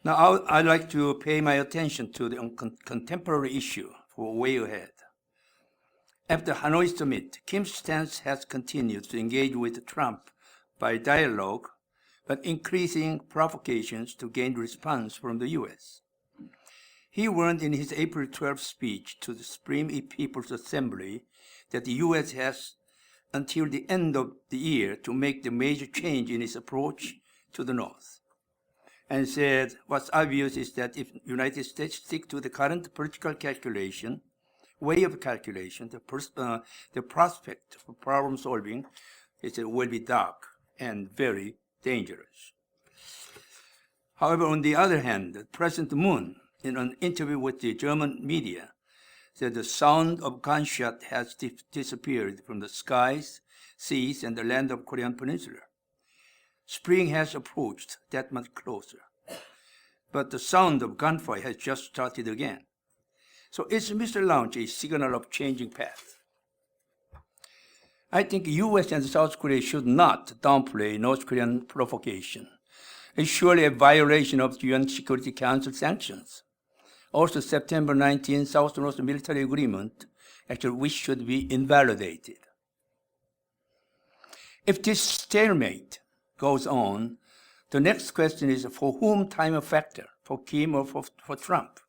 Now, I'd like to pay my attention to the contemporary issue for way ahead. After Hanoi summit, Kim's stance has continued to engage with Trump by dialogue, but increasing provocations to gain response from the U.S. He warned in his April 12th speech to the Supreme People's Assembly that the U.S. has until the end of the year to make the major change in its approach to the North, and said what's obvious is that if the United States stick to the current political way of calculation, the prospect for problem solving will be dark and very dangerous. However, on the other hand, President Moon, in an interview with the German media, said the sound of gunshot has disappeared from the skies, seas, and the land of Korean Peninsula. Spring has approached that much closer, but the sound of gunfire has just started again. So is Mr. Launch a signal of changing path? I think U.S. and South Korea should not downplay North Korean provocation. It's surely a violation of the UN Security Council sanctions. Also, September 19 South-North military agreement, actually, which should be invalidated. If this stalemate goes on, the next question is for whom time a factor, for Kim or for Trump?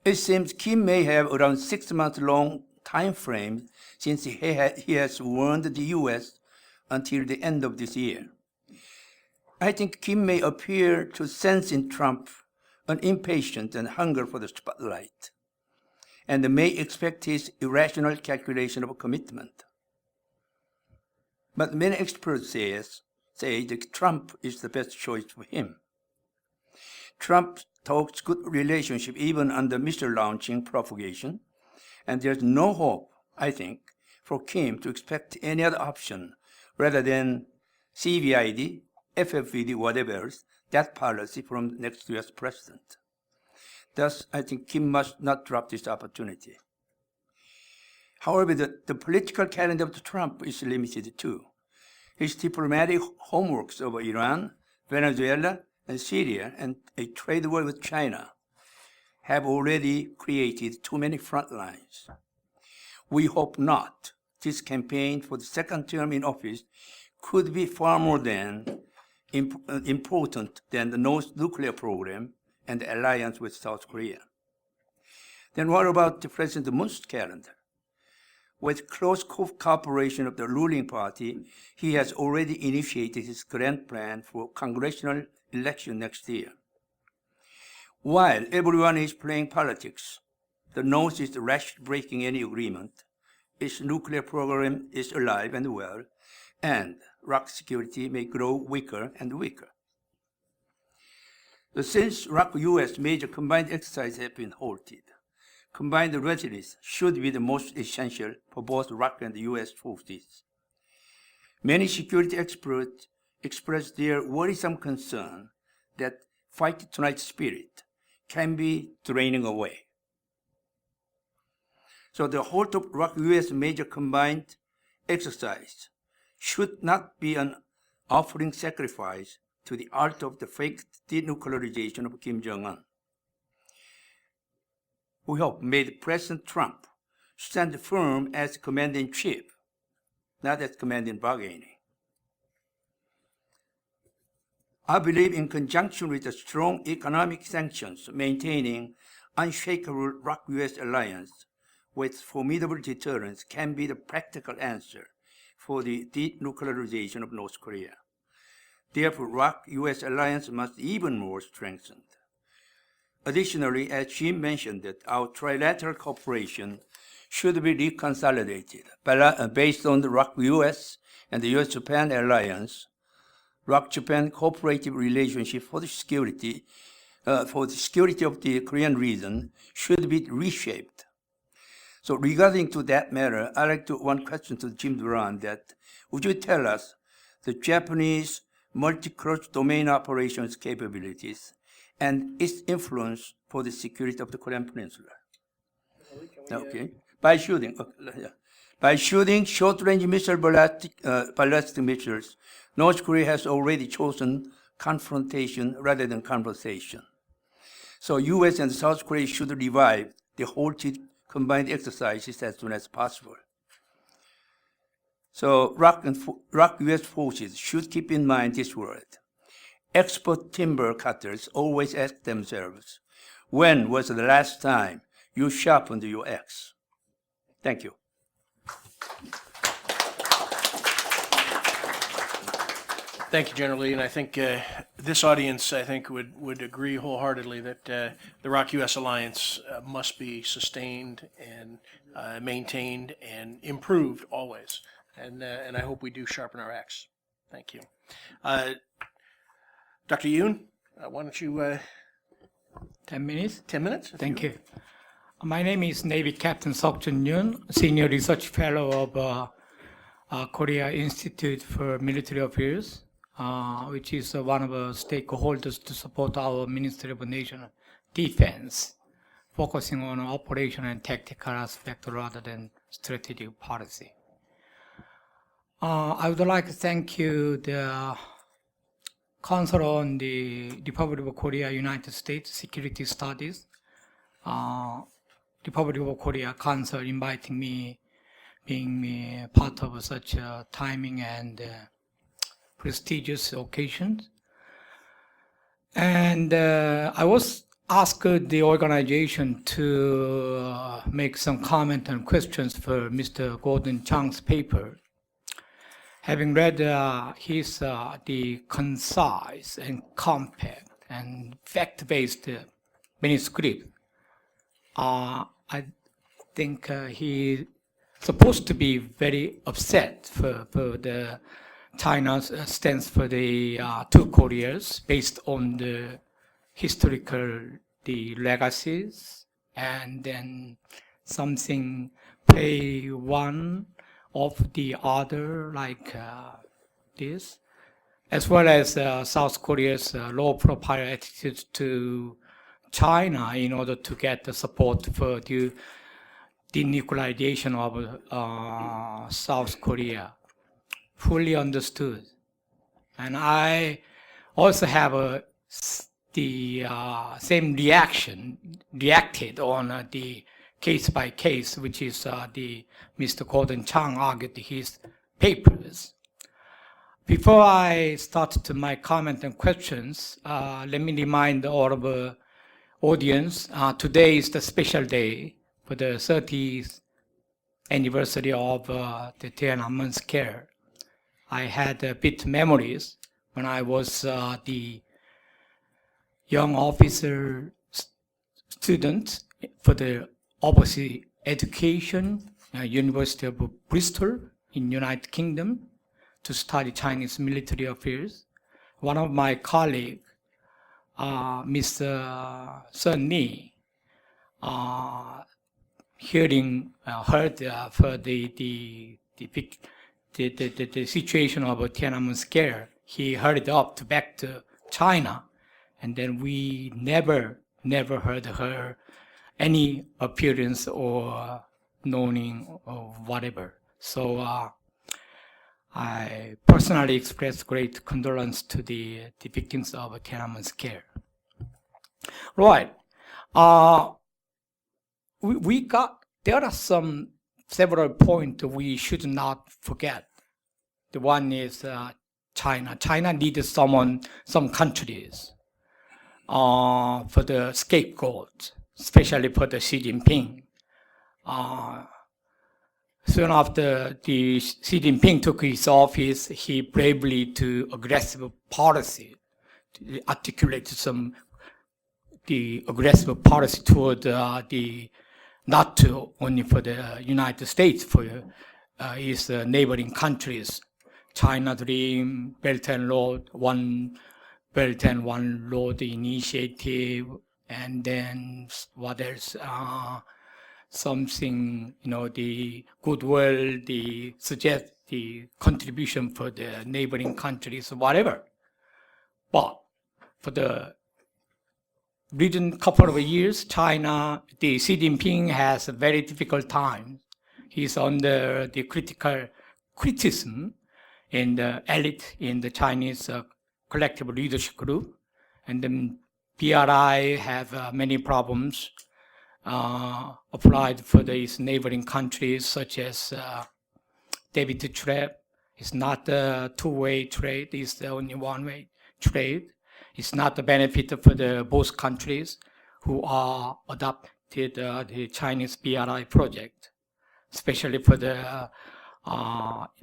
It seems Kim may have around 6 months long time frame since he has warned the U.S. until the end of this year. I think Kim may appear to sense in Trump an impatience and hunger for the spotlight, and may expect his irrational calculation of a commitment. But many experts say that Trump is the best choice for him. Trump talks good relationship even under Mr. Launching provocation, and there's no hope, I think, for Kim to expect any other option rather than CVID, FFVD, whatever else, that policy from the next U.S. president. Thus, I think Kim must not drop this opportunity. However, the political calendar of Trump is limited too. His diplomatic homeworks over Iran, Venezuela, and Syria, and a trade war with China have already created too many front lines. We hope not. This campaign for the second term in office could be far more important than the North nuclear program and the alliance with South Korea. Then what about the President Moon's calendar? With close cooperation of the ruling party, he has already initiated his grand plan for congressional election next year. While everyone is playing politics, the North is rash breaking any agreement. Its nuclear program is alive and well, and ROK security may grow weaker and weaker. Since ROK-U.S. major combined exercises have been halted, combined readiness should be the most essential for both ROK and the U.S. forces. Many security experts expressed their worrisome concern that fight tonight spirit can be draining away. So the halt of ROK-U.S. major combined exercise should not be an offering sacrifice to the art of the fake denuclearization of Kim Jong-un. We hope made President Trump stand firm as commander-in-chief, not as commander-in-bargaining. I believe in conjunction with the strong economic sanctions, maintaining unshakable ROK-U.S. alliance with formidable deterrence can be the practical answer for the denuclearization of North Korea. Therefore, ROK-U.S. alliance must even more strengthened. Additionally, as Jim mentioned, that our trilateral cooperation should be reconsolidated based on the ROK-U.S. and the U.S.-Japan alliance, ROK-Japan cooperative relationship for the security of the Korean region should be reshaped. So regarding to that matter, I'd like to one question to Jim Durand that would you tell us the Japanese multi-cross-domain operations capabilities and its influence for the security of the Korean Peninsula? Okay. By shooting short-range missile ballistic missiles, North Korea has already chosen confrontation rather than conversation. So U.S. and South Korea should revive the halted combined exercises as soon as possible. So ROK-U.S. forces should keep in mind this word. Expert timber cutters always ask themselves, when was the last time you sharpened your axe? Thank you. Thank you, General Lee, and I think this audience, I think, would agree wholeheartedly that the ROK-U.S. alliance must be sustained and maintained and improved always, and I hope we do sharpen our axe. Thank you. Dr. Yoon, why don't you... 10 minutes? 10 minutes? Thank you. My name is Navy Captain Sukjoon Yoon, Senior Research Fellow of Korea Institute for Military Affairs, which is one of the stakeholders to support our Ministry of National Defense, focusing on operational and tactical aspects rather than strategic policy. I would like to thank you, the Council on the Republic of Korea, United States Security Studies, Republic of Korea Council inviting me, being part of such a timing and prestigious occasions. And I was asked the organization to make some comment and questions for Mr. Gordon Chang's paper. Having read his the concise and compact and fact-based manuscript, I think he's supposed to be very upset for the China's stance for the two Koreas based on the historical legacies, and then something play one of the other like this, as well as South Korea's low-profile attitude to China in order to get the support for the denuclearization of South Korea. Fully understood. And I also have the same reacted on the case by case, which is the Mr. Gordon Chang argued his papers. Before I start to my comment and questions, let me remind all of the audience, today is the special day for the 30th anniversary of the Tiananmen Scare. I had a bit memories when I was the young officer student for the overseas education, University of Bristol in United Kingdom, to study Chinese military affairs. One of my colleagues, Mr. Sun Ni, heard for the situation of Tiananmen Scare. He hurried up back to China, and then we never heard her any appearance or knowing or whatever. So I personally express great condolence to the victims of Tiananmen Scare. Right. There are several points we should not forget. The one is China. China needed some countries for the scapegoat, especially for the Xi Jinping. Soon after the Xi Jinping took his office, he bravely to aggressive policy, to articulate the aggressive policy toward not only for the United States, for his neighboring countries, China Dream, Belt and Road, One Belt and One Road Initiative, and then what else? Something, the goodwill, the contribution for the neighboring countries, whatever. But for the recent couple of years, China, the Xi Jinping has a very difficult time. He's under the criticism in the elite in the Chinese collective leadership group, and then BRI have many problems applied for these neighboring countries, such as debit trade. It's not a two-way trade, it's the only one-way trade. It's not a benefit for the both countries who are adopted the Chinese BRI project, especially for the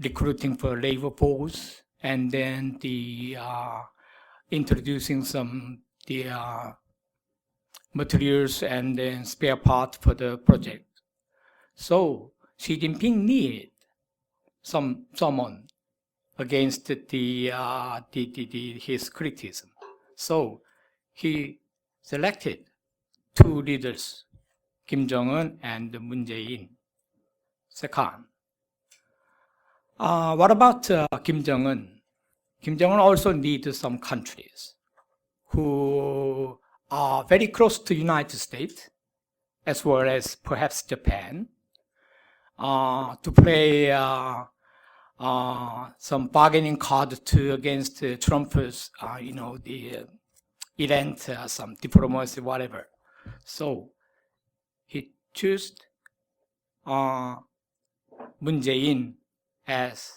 recruiting for labor force, and then the introducing the materials and then spare part for the project. So Xi Jinping needed someone against his criticism. So he selected two leaders, Kim Jong-un and Moon Jae-in. Second, what about Kim Jong-un? Kim Jong-un also needs some countries who are very close to the United States, as well as perhaps Japan, to play some bargaining card against Trump's, the event, some diplomacy, whatever. So he chose Moon Jae-in as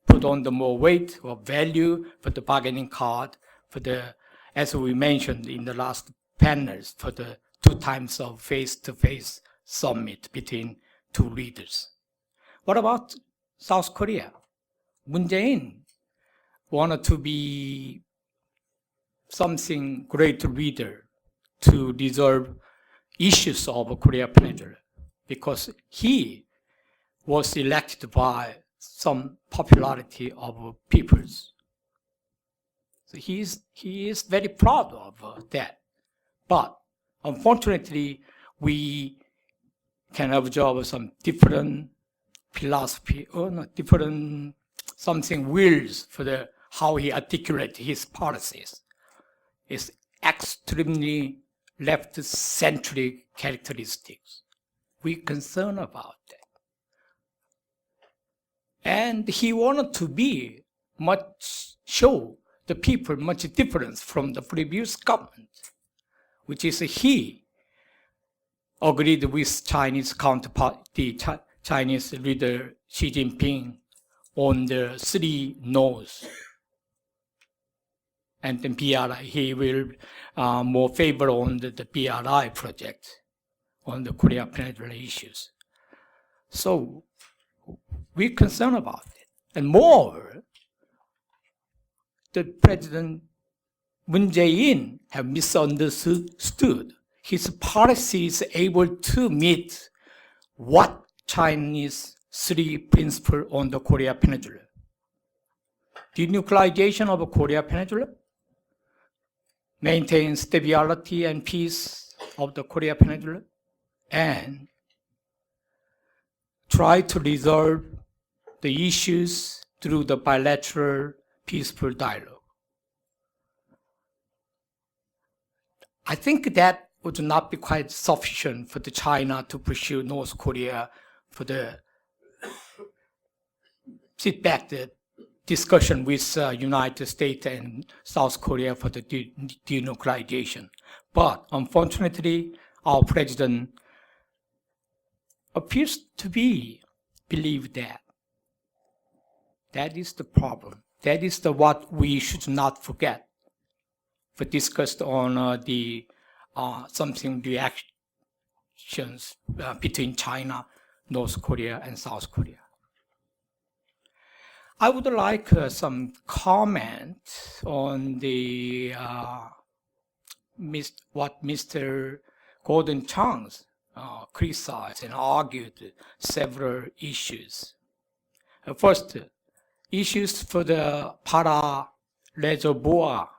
put on the more weight or value for the bargaining card for the, as we mentioned in the last panels, for the 2 times of face-to-face summit between 2 leaders. What about South Korea? Moon Jae-in wanted to be something great leader to resolve issues of Korea Peninsula, because he was elected by some popularity of peoples. So he is very proud of that. But unfortunately, we can observe some different philosophy, or not different something wills for how he articulates his policies. It's extremely left-centric characteristics. We're concerned about that. And he wanted to show the people much difference from the previous government, which is he agreed with Chinese counterpart, the Chinese leader Xi Jinping, on the 3 no's. And then BRI, he will more favor on the BRI project on the Korea Peninsula issues. So we're concerned about it. And more, the President Moon Jae-in have misunderstood his policies able to meet what Chinese 3 principles on the Korea Peninsula. Denuclearization of Korea Peninsula, maintain stability and peace of the Korea Peninsula, and try to resolve the issues through the bilateral peaceful dialogue. I think that would not be quite sufficient for China to pursue North Korea for the sit back the discussion with United States and South Korea for the denuclearization. But unfortunately, our president appears to believe that. That is the problem. That is what we should not forget. We discussed on the something reactions between China, North Korea, and South Korea. I would like some comment on the what Mr. Gordon Chang criticized and argued several issues. First, issues for the Para reservoir.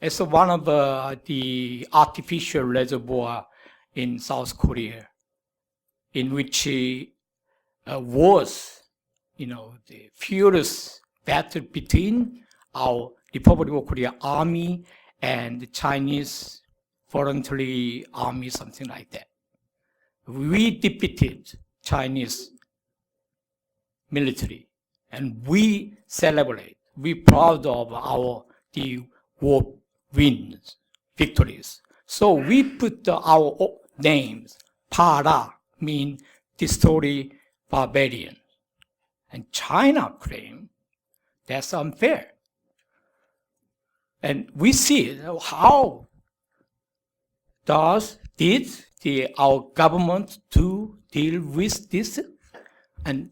It's one of the artificial reservoir in South Korea, in which was, the furious battle between our Republic of Korea Army and the Chinese voluntary army, something like that. We defeated Chinese military, and we celebrate. We're proud of the war wins, victories. So we put our names. Para mean destroy barbarian. And China claim that's unfair. And we see how did our government to deal with this? And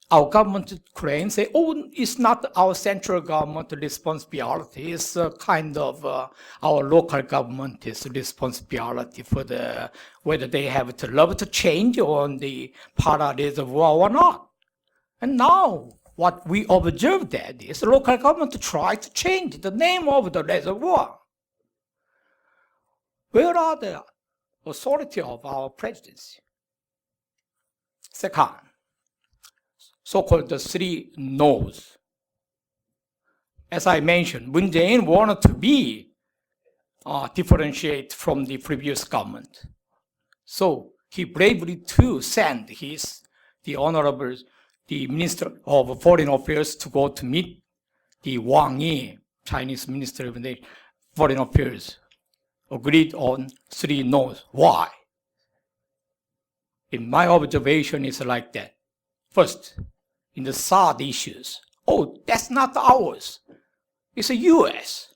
our government claims, say, it's not our central government responsibility. It's kind of our local government's responsibility for whether they have to love to change on the Para reservoir or not. And now what we observe that is the local government try to change the name of the reservoir. Where are the authority of our presidency? Second, so-called the three no's. As I mentioned, Moon Jae-in wanted to be differentiate from the previous government. So he bravely too sent the Minister of Foreign Affairs to go to meet the Wang Yi, Chinese Minister of Foreign Affairs, agreed on three no's. Why? In my observation, it's like that. First, in the THAAD issues, that's not ours. It's the U.S.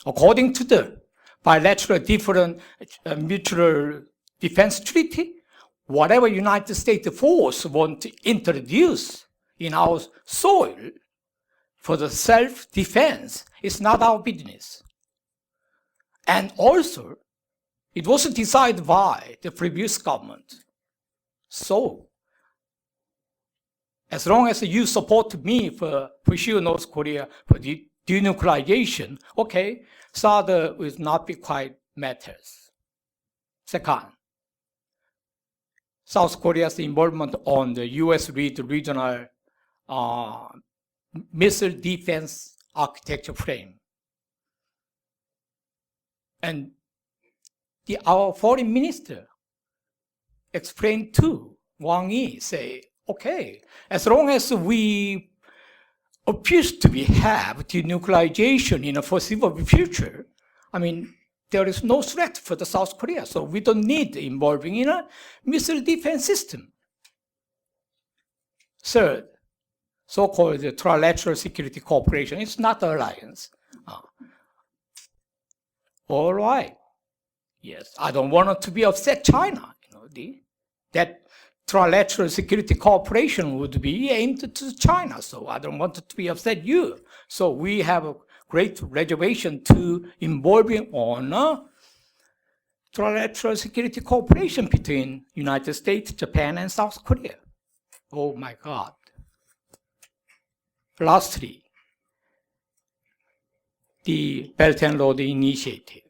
According to the bilateral different mutual defense treaty, whatever United States force want to introduce in our soil for the self-defense is not our business. And also, it was decided by the previous government. So, as long as you support me for pursue North Korea for the denuclearization, okay, THAAD will not be quite matters. Second, South Korea's involvement on the U.S. regional missile defense architecture frame. And our foreign minister explained to Wang Yi, say, okay, as long as we appears to have denuclearization in a foreseeable future, there is no threat for the South Korea, so we don't need involving in a missile defense system. Third, so-called trilateral security cooperation. It's not an alliance. All right. Yes, I don't want it to be upset China. That trilateral security cooperation would be aimed to China, so I don't want it to be upset you. So we have a great reservation to involving on trilateral security cooperation between United States, Japan, and South Korea. Oh my God. Lastly, the Belt and Road Initiative.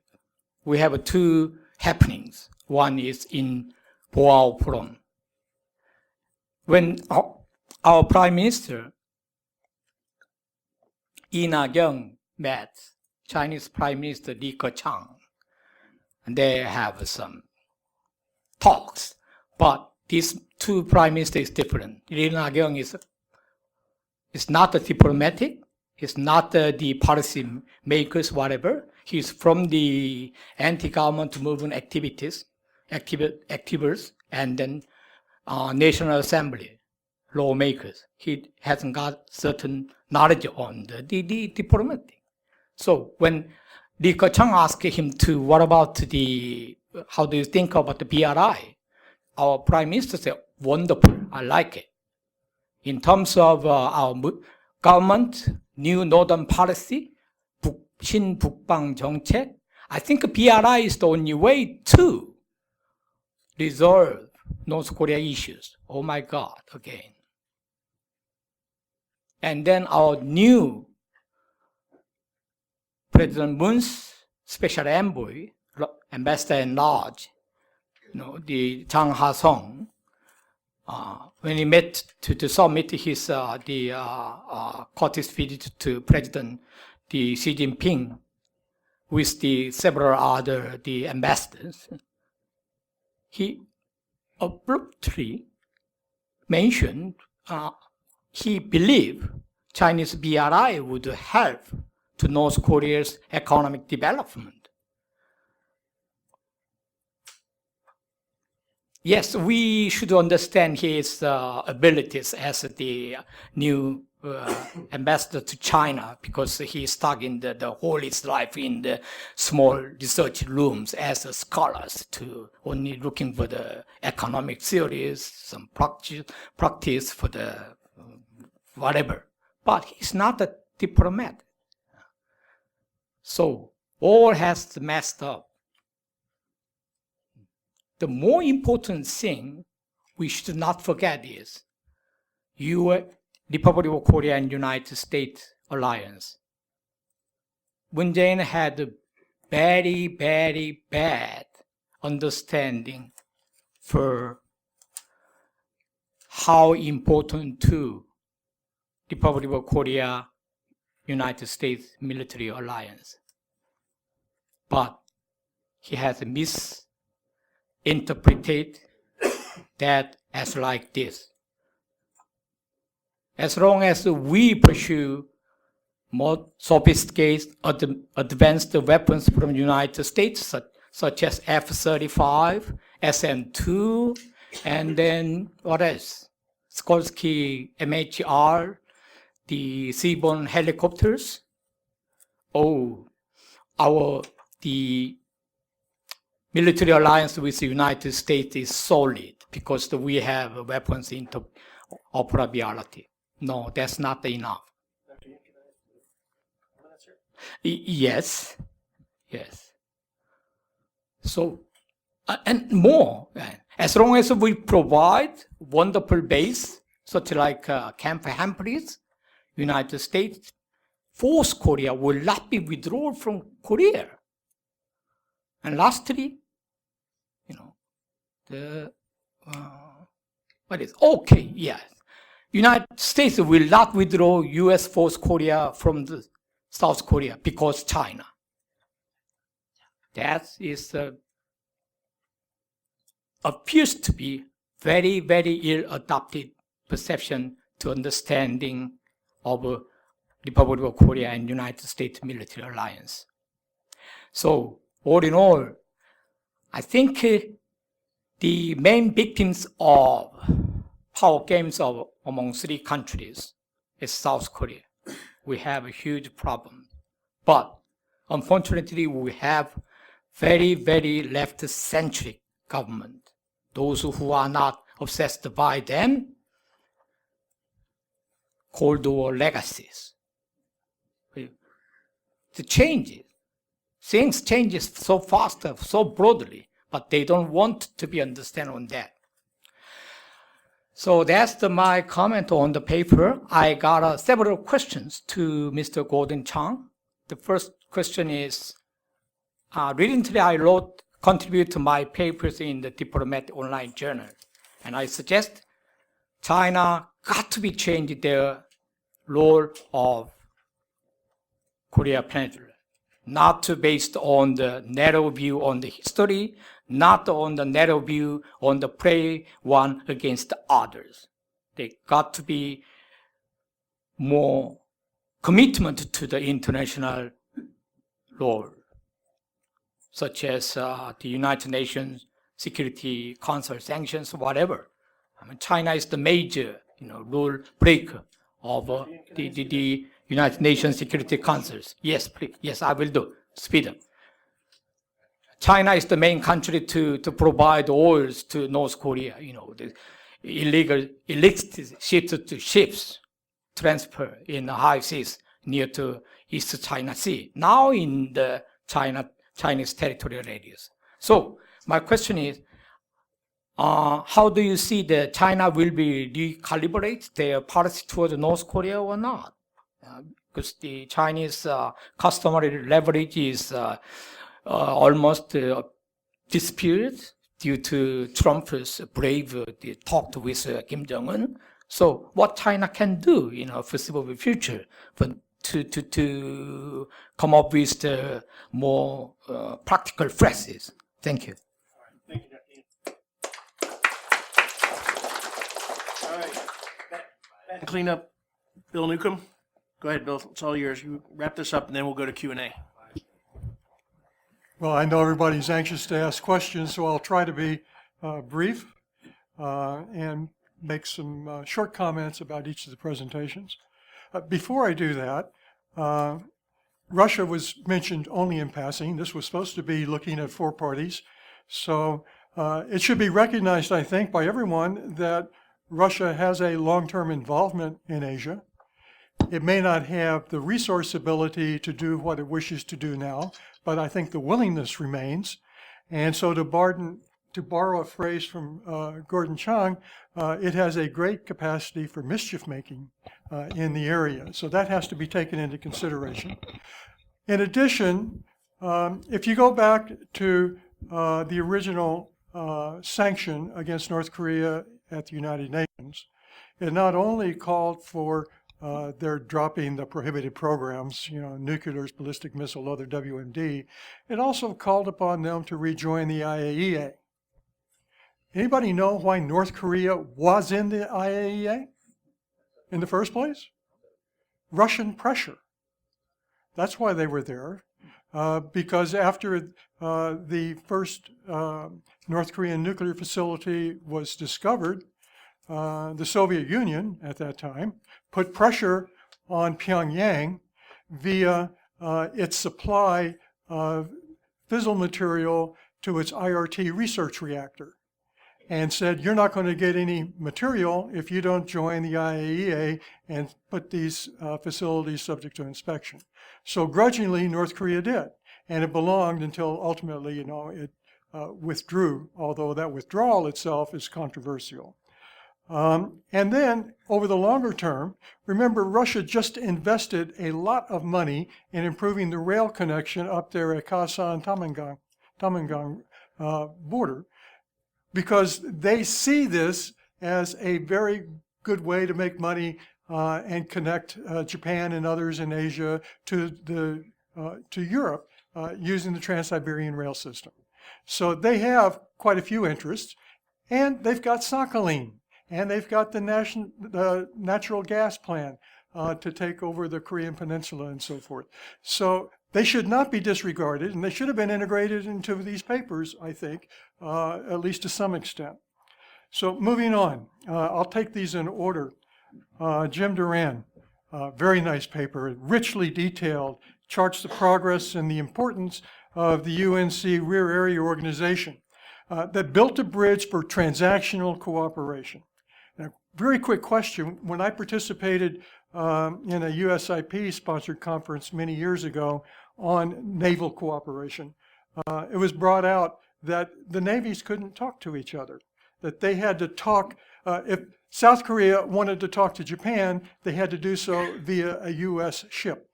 We have two happenings. One is in Boao. When our Prime Minister, Lee met Chinese Prime Minister Chang, and they have some talks. But these two Prime Ministers is different. Lee is not a diplomatic, he's not the policy makers, whatever. He's from the anti-government movement activists, and then National Assembly lawmakers. He hasn't got certain knowledge on the diplomatic. So when Lee Chang asked him to, what about how do you think about the BRI? Our Prime Minister said, wonderful, I like it. In terms of our government, new northern policy, 신북방 정책, I think BRI is the only way to resolve North Korea issues. Oh my God, again. And then our new President Moon's special envoy, ambassador at large, the Chang Ha-sung, when he met to submit his courteous visit to President Xi Jinping with the several other ambassadors, he abruptly mentioned he believed Chinese BRI would help to North Korea's economic development. Yes, we should understand his abilities as the new ambassador to China, because he stuck in the whole his life in the small research rooms as a scholar, to only looking for the economic theories, some practice for the whatever. But he's not a diplomat. So all has messed up. The more important thing we should not forget is Republic of Korea and United States alliance. Moon Jae-in had a very, very bad understanding for how important to Republic of Korea, United States military alliance. But he has misinterpreted that as like this. As long as we pursue more sophisticated, advanced weapons from the United States, such as F-35, SM-2, and then what else? Skorsky MHR, the seaborne helicopters. The military alliance with the United States is solid because we have weapons interoperability. No, that's not enough. Yes. So, and more. As long as we provide wonderful base, such like Camp Humphreys, United States, force Korea will not be withdrawn from Korea. And lastly, United States will not withdraw U.S. force Korea from the South Korea because China. That is appears to be very, very ill-adapted perception to understanding of Republic of Korea and United States military alliance. So, all in all, I think the main victims of power games among three countries is South Korea. We have a huge problem. But unfortunately, we have very, very left-centric government. Those who are not obsessed by them, Cold War legacies. The changes. Things changes so fast, so broadly, but they don't want to be understood on that. So that's my comment on the paper. I got several questions to Mr. Gordon Chang. The first question is, recently I contribute to my papers in the Diplomat Online Journal, and I suggest China got to be changed their role of Korea Peninsula, not based on the narrow view on the history, not on the narrow view on the play one against the others. They got to be more commitment to the international law, such as the United Nations Security Council sanctions, whatever. I mean, China is the major, rule breaker of the United Nations Security Councils. Yes, please. Yes, I will do. Speed up. China is the main country to provide oils to North Korea. The illegal illicit ships transfer in the high seas near to East China Sea, now in the Chinese territorial radius. So my question is, how do you see that China will be recalibrate their policy towards North Korea or not? Because the Chinese customary leverage is almost disputed due to Trump's brave talk with Kim Jong-un. So what China can do in a foreseeable future to come up with the more practical phrases? Thank you. Thank you, Dr. All right. Back to clean up. Bill Newcomb. Go ahead, Bill. It's all yours. You wrap this up, and then we'll go to Q&A. Well, I know everybody's anxious to ask questions, so I'll try to be brief and make some short comments about each of the presentations. Before I do that, Russia was mentioned only in passing. This was supposed to be looking at 4 parties. So it should be recognized, I think, by everyone that Russia has a long-term involvement in Asia. It may not have the resource ability to do what it wishes to do now, but I think the willingness remains. And so to borrow a phrase from Gordon Chang, it has a great capacity for mischief making in the area. So that has to be taken into consideration. In addition, if you go back to the original sanction against North Korea at the United Nations, it not only called for they're dropping the prohibited programs, nuclear, ballistic missile, other WMD. It also called upon them to rejoin the IAEA. Anybody know why North Korea was in the IAEA in the first place? Russian pressure. That's why they were there. Because after the first North Korean nuclear facility was discovered, the Soviet Union at that time put pressure on Pyongyang via its supply of fissile material to its IRT research reactor and said, you're not going to get any material if you don't join the IAEA and put these facilities subject to inspection. So grudgingly, North Korea did, and it belonged until ultimately, it withdrew, although that withdrawal itself is controversial. And then, over the longer term, remember, Russia just invested a lot of money in improving the rail connection up there at Kasan-Tamangang border, because they see this as a very good way to make money and connect Japan and others in Asia to Europe using the Trans-Siberian rail system. So they have quite a few interests, and they've got Sakhalin. And they've got the natural gas plant to take over the Korean Peninsula and so forth. So they should not be disregarded, and they should have been integrated into these papers, I think, at least to some extent. So moving on, I'll take these in order. Jim Durand, very nice paper, richly detailed, charts the progress and the importance of the UNC Rear Area Organization that built a bridge for transactional cooperation. Very quick question. When I participated in a USIP-sponsored conference many years ago on naval cooperation, it was brought out that the navies couldn't talk to each other, that they had to talk, if South Korea wanted to talk to Japan, they had to do so via a U.S. ship,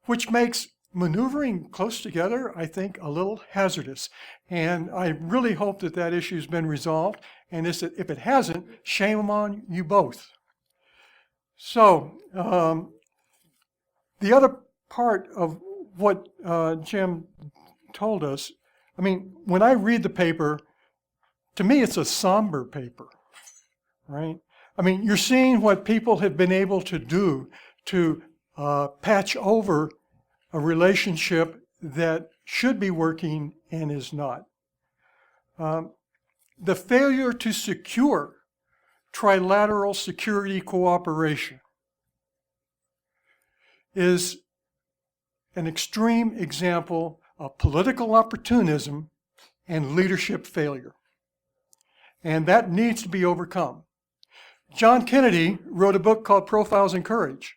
which makes maneuvering close together, I think, a little hazardous. And I really hope that that issue has been resolved. And if it hasn't, shame on you both. So the other part of what Jim told us, I mean, when I read the paper, to me it's a somber paper, right? I mean, you're seeing what people have been able to do to patch over a relationship that should be working and is not. The failure to secure trilateral security cooperation is an extreme example of political opportunism and leadership failure. And that needs to be overcome. John Kennedy wrote a book called Profiles in Courage.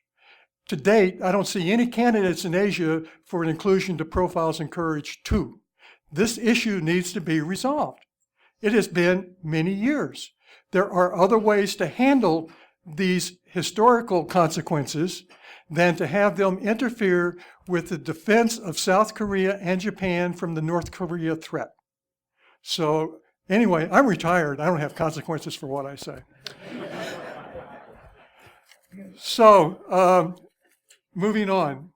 To date, I don't see any candidates in Asia for an inclusion to Profiles in Courage 2. This issue needs to be resolved. It has been many years. There are other ways to handle these historical consequences than to have them interfere with the defense of South Korea and Japan from the North Korea threat. So anyway, I'm retired. I don't have consequences for what I say. So moving on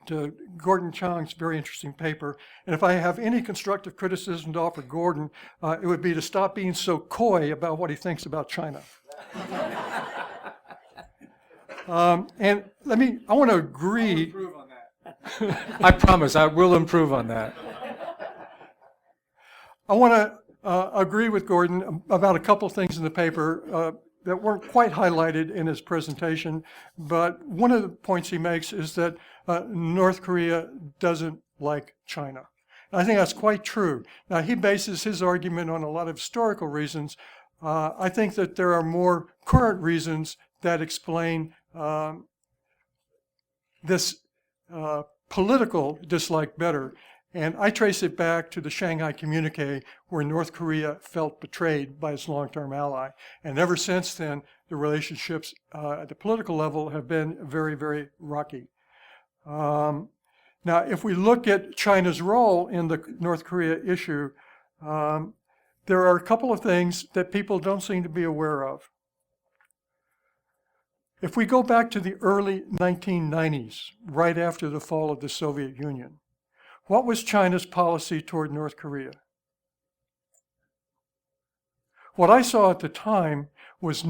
to Gordon Chang's very interesting paper. And if I have any constructive criticism to offer Gordon, it would be to stop being so coy about what he thinks about China. And I want to agree. I promise I will improve on that. I want to agree with Gordon about a couple of things in the paper that weren't quite highlighted in his presentation, but one of the points he makes is that North Korea doesn't like China. And I think that's quite true. Now, he bases his argument on a lot of historical reasons. I think that there are more current reasons that explain this political dislike better. And I trace it back to the Shanghai Communique, where North Korea felt betrayed by its long-term ally. And ever since then, the relationships at the political level have been very, very rocky. Now, if we look at China's role in the North Korea issue, there are a couple of things that people don't seem to be aware of. If we go back to the early 1990s, right after the fall of the Soviet Union, what was China's policy toward North Korea? What I saw at the time was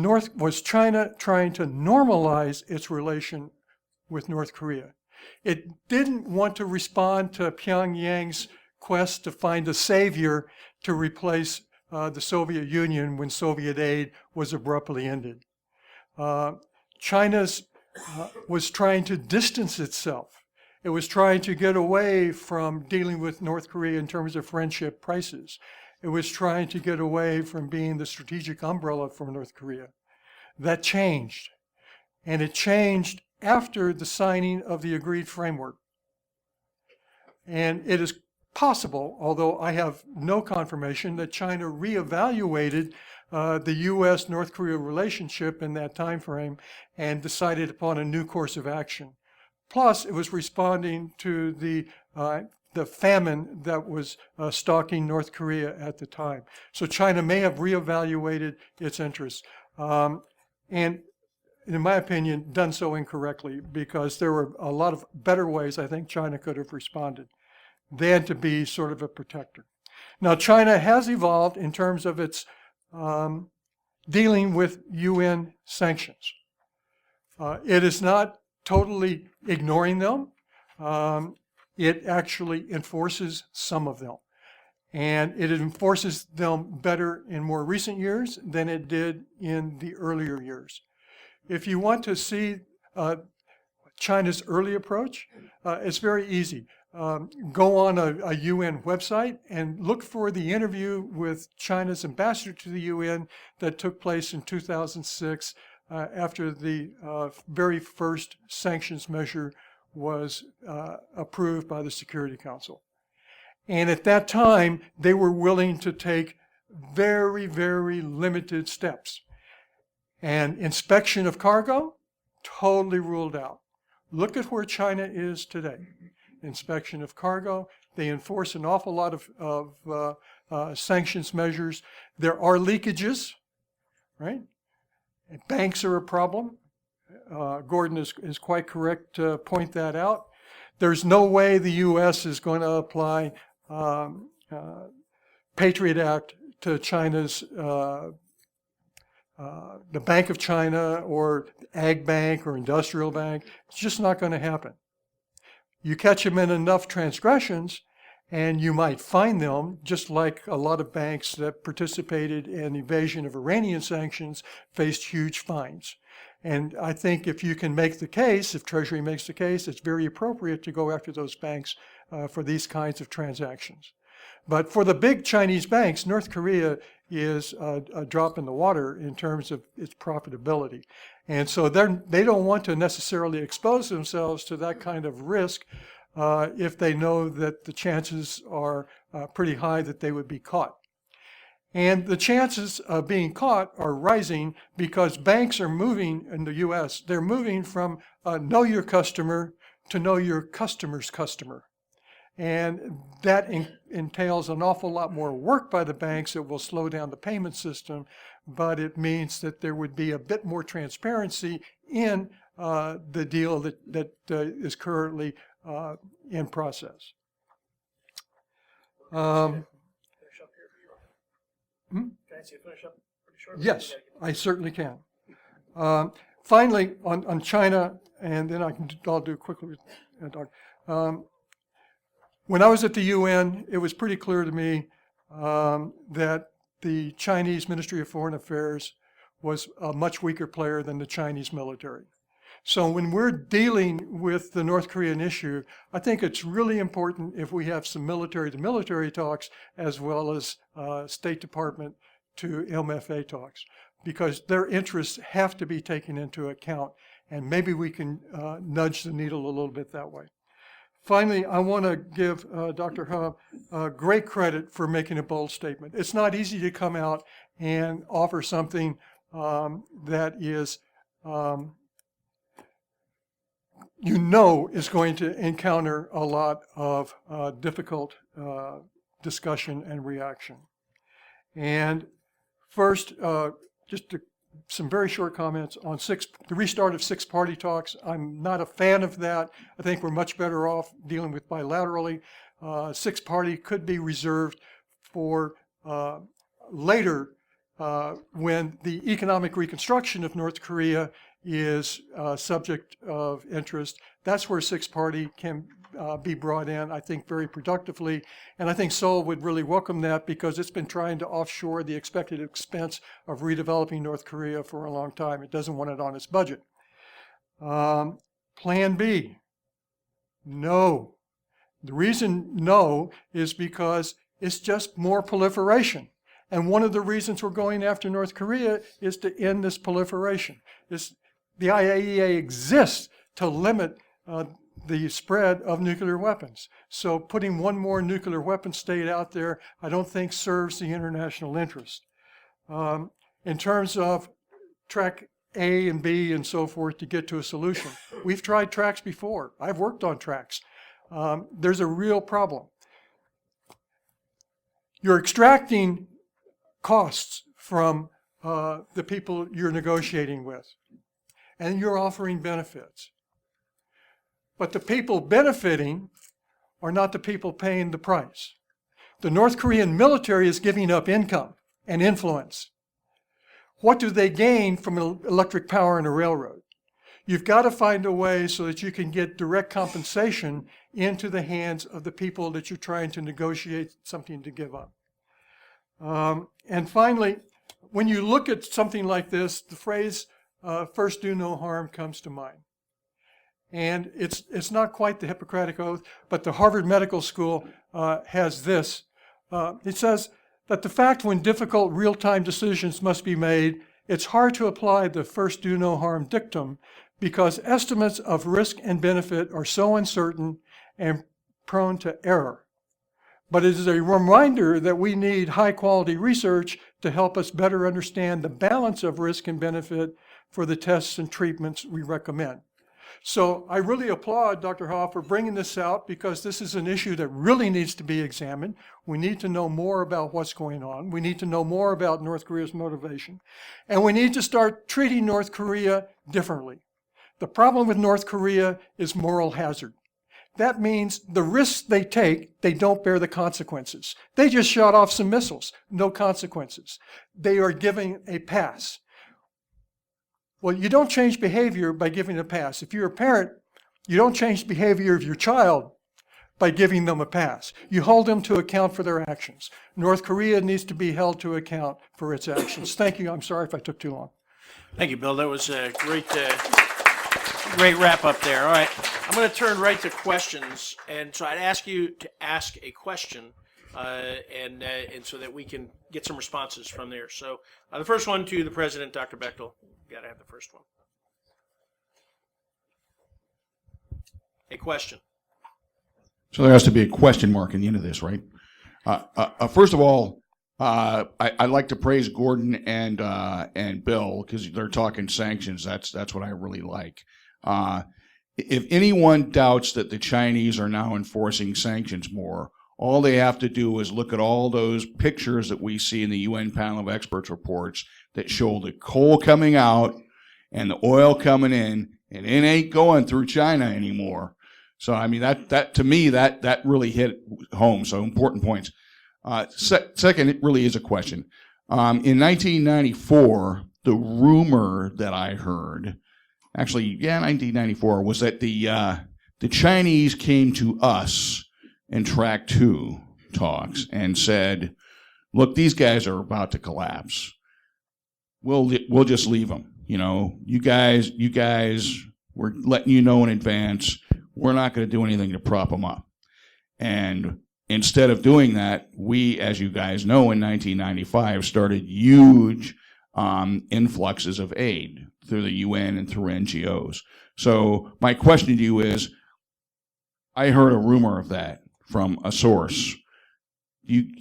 China trying to normalize its relation with North Korea. It didn't want to respond to Pyongyang's quest to find a savior to replace the Soviet Union when Soviet aid was abruptly ended. China was trying to distance itself. It was trying to get away from dealing with North Korea in terms of friendship prices. It was trying to get away from being the strategic umbrella for North Korea. That changed. And it changed after the signing of the agreed framework. And it is possible, although I have no confirmation, that China reevaluated the U.S.-North Korea relationship in that time frame and decided upon a new course of action. Plus, it was responding to the famine that was stalking North Korea at the time. So China may have reevaluated its interests. And in my opinion, done so incorrectly, because there were a lot of better ways I think China could have responded than to be sort of a protector. Now, China has evolved in terms of its dealing with UN sanctions. It is not totally ignoring them. It actually enforces some of them. And it enforces them better in more recent years than it did in the earlier years. If you want to see China's early approach, it's very easy. Go on a UN website and look for the interview with China's ambassador to the UN that took place in 2006 after the very first sanctions measure was approved by the Security Council. And at that time, they were willing to take very, very limited steps. And inspection of cargo, totally ruled out. Look at where China is today. Inspection of cargo. They enforce an awful lot of sanctions measures. There are leakages, right? Banks are a problem. Gordon is quite correct to point that out. There's no way the U.S. is going to apply Patriot Act to China's, the Bank of China or Ag Bank or Industrial Bank. It's just not going to happen. You catch them in enough transgressions and you might fine them, just like a lot of banks that participated in evasion of Iranian sanctions faced huge fines. And I think if you can make the case, if Treasury makes the case, it's very appropriate to go after those banks for these kinds of transactions. But for the big Chinese banks, North Korea is a drop in the water in terms of its profitability. And so they don't want to necessarily expose themselves to that kind of risk if they know that the chances are pretty high that they would be caught. And the chances of being caught are rising because banks are moving in the U.S. They're moving from know your customer to know your customer's customer. And that entails an awful lot more work by the banks. It will slow down the payment system, but it means that there would be a bit more transparency in the deal that is currently in process. Yes, I certainly can. Finally, on China, and then I'll do quickly. When I was at the UN, it was pretty clear to me that the Chinese Ministry of Foreign Affairs was a much weaker player than the Chinese military. So when we're dealing with the North Korean issue, I think it's really important if we have some military-to-military talks as well as State Department to MFA talks, because their interests have to be taken into account, and maybe we can nudge the needle a little bit that way. Finally, I want to give Dr. He great credit for making a bold statement. It's not easy to come out and offer something that is is going to encounter a lot of difficult discussion and reaction. And first, some very short comments on the restart of six-party talks. I'm not a fan of that. I think we're much better off dealing with bilaterally. Six-party could be reserved for later when the economic reconstruction of North Korea is subject of interest. That's where six-party can be brought in, I think, very productively. And I think Seoul would really welcome that because it's been trying to offshore the expected expense of redeveloping North Korea for a long time. It doesn't want it on its budget. Plan B, no. The reason no is because it's just more proliferation. And one of the reasons we're going after North Korea is to end this proliferation. The IAEA exists to limit the spread of nuclear weapons. So putting one more nuclear weapon state out there, I don't think serves the international interest. In terms of track A and B and so forth to get to a solution, we've tried tracks before. I've worked on tracks. There's a real problem. You're extracting costs from the people you're negotiating with, and you're offering benefits. But the people benefiting are not the people paying the price. The North Korean military is giving up income and influence. What do they gain from electric power and a railroad? You've got to find a way so that you can get direct compensation into the hands of the people that you're trying to negotiate something to give up. And finally, when you look at something like this, the phrase, first do no harm, comes to mind. And it's not quite the Hippocratic Oath, but the Harvard Medical School has this. It says that the fact when difficult real-time decisions must be made, it's hard to apply the first do no harm dictum because estimates of risk and benefit are so uncertain and prone to error. But it is a reminder that we need high-quality research to help us better understand the balance of risk and benefit for the tests and treatments we recommend. So I really applaud Dr. Ha for bringing this out because this is an issue that really needs to be examined. We need to know more about what's going on. We need to know more about North Korea's motivation. And we need to start treating North Korea differently. The problem with North Korea is moral hazard. That means the risks they take, they don't bear the consequences. They just shot off some missiles, no consequences. They are giving a pass. Well, you don't change behavior by giving a pass. If you're a parent, you don't change the behavior of your child by giving them a pass. You hold them to account for their actions. North Korea needs to be held to account for its actions. Thank you. I'm sorry if I took too long. Thank you, Bill. That was a great wrap up there. All right, I'm going to turn right to questions, and so I'd ask you to ask a question, and so that we can get some responses from there. So the first one to the president, Dr. Bechtel. Got to have the first one. A question. So there has to be a question mark in the end of this, right? First of all, I'd like to praise Gordon and Bill because they're talking sanctions. That's what I really like. If anyone doubts that the Chinese are now enforcing sanctions more, all they have to do is look at all those pictures that we see in the UN panel of experts reports that show the coal coming out and the oil coming in, and it ain't going through China anymore. So I mean that to me that really hit home. So important points. Second, it really is a question. In 1994, the rumor that I heard, 1994, was that the Chinese came to us in Track 2 talks and said, "Look, these guys are about to collapse. We'll just leave them. You know, you guys, we're letting you know in advance. We're not going to do anything to prop them up." And instead of doing that, we, as you guys know, in 1995 started huge influxes of aid through the UN and through NGOs. So my question to you is, I heard a rumor of that from a source.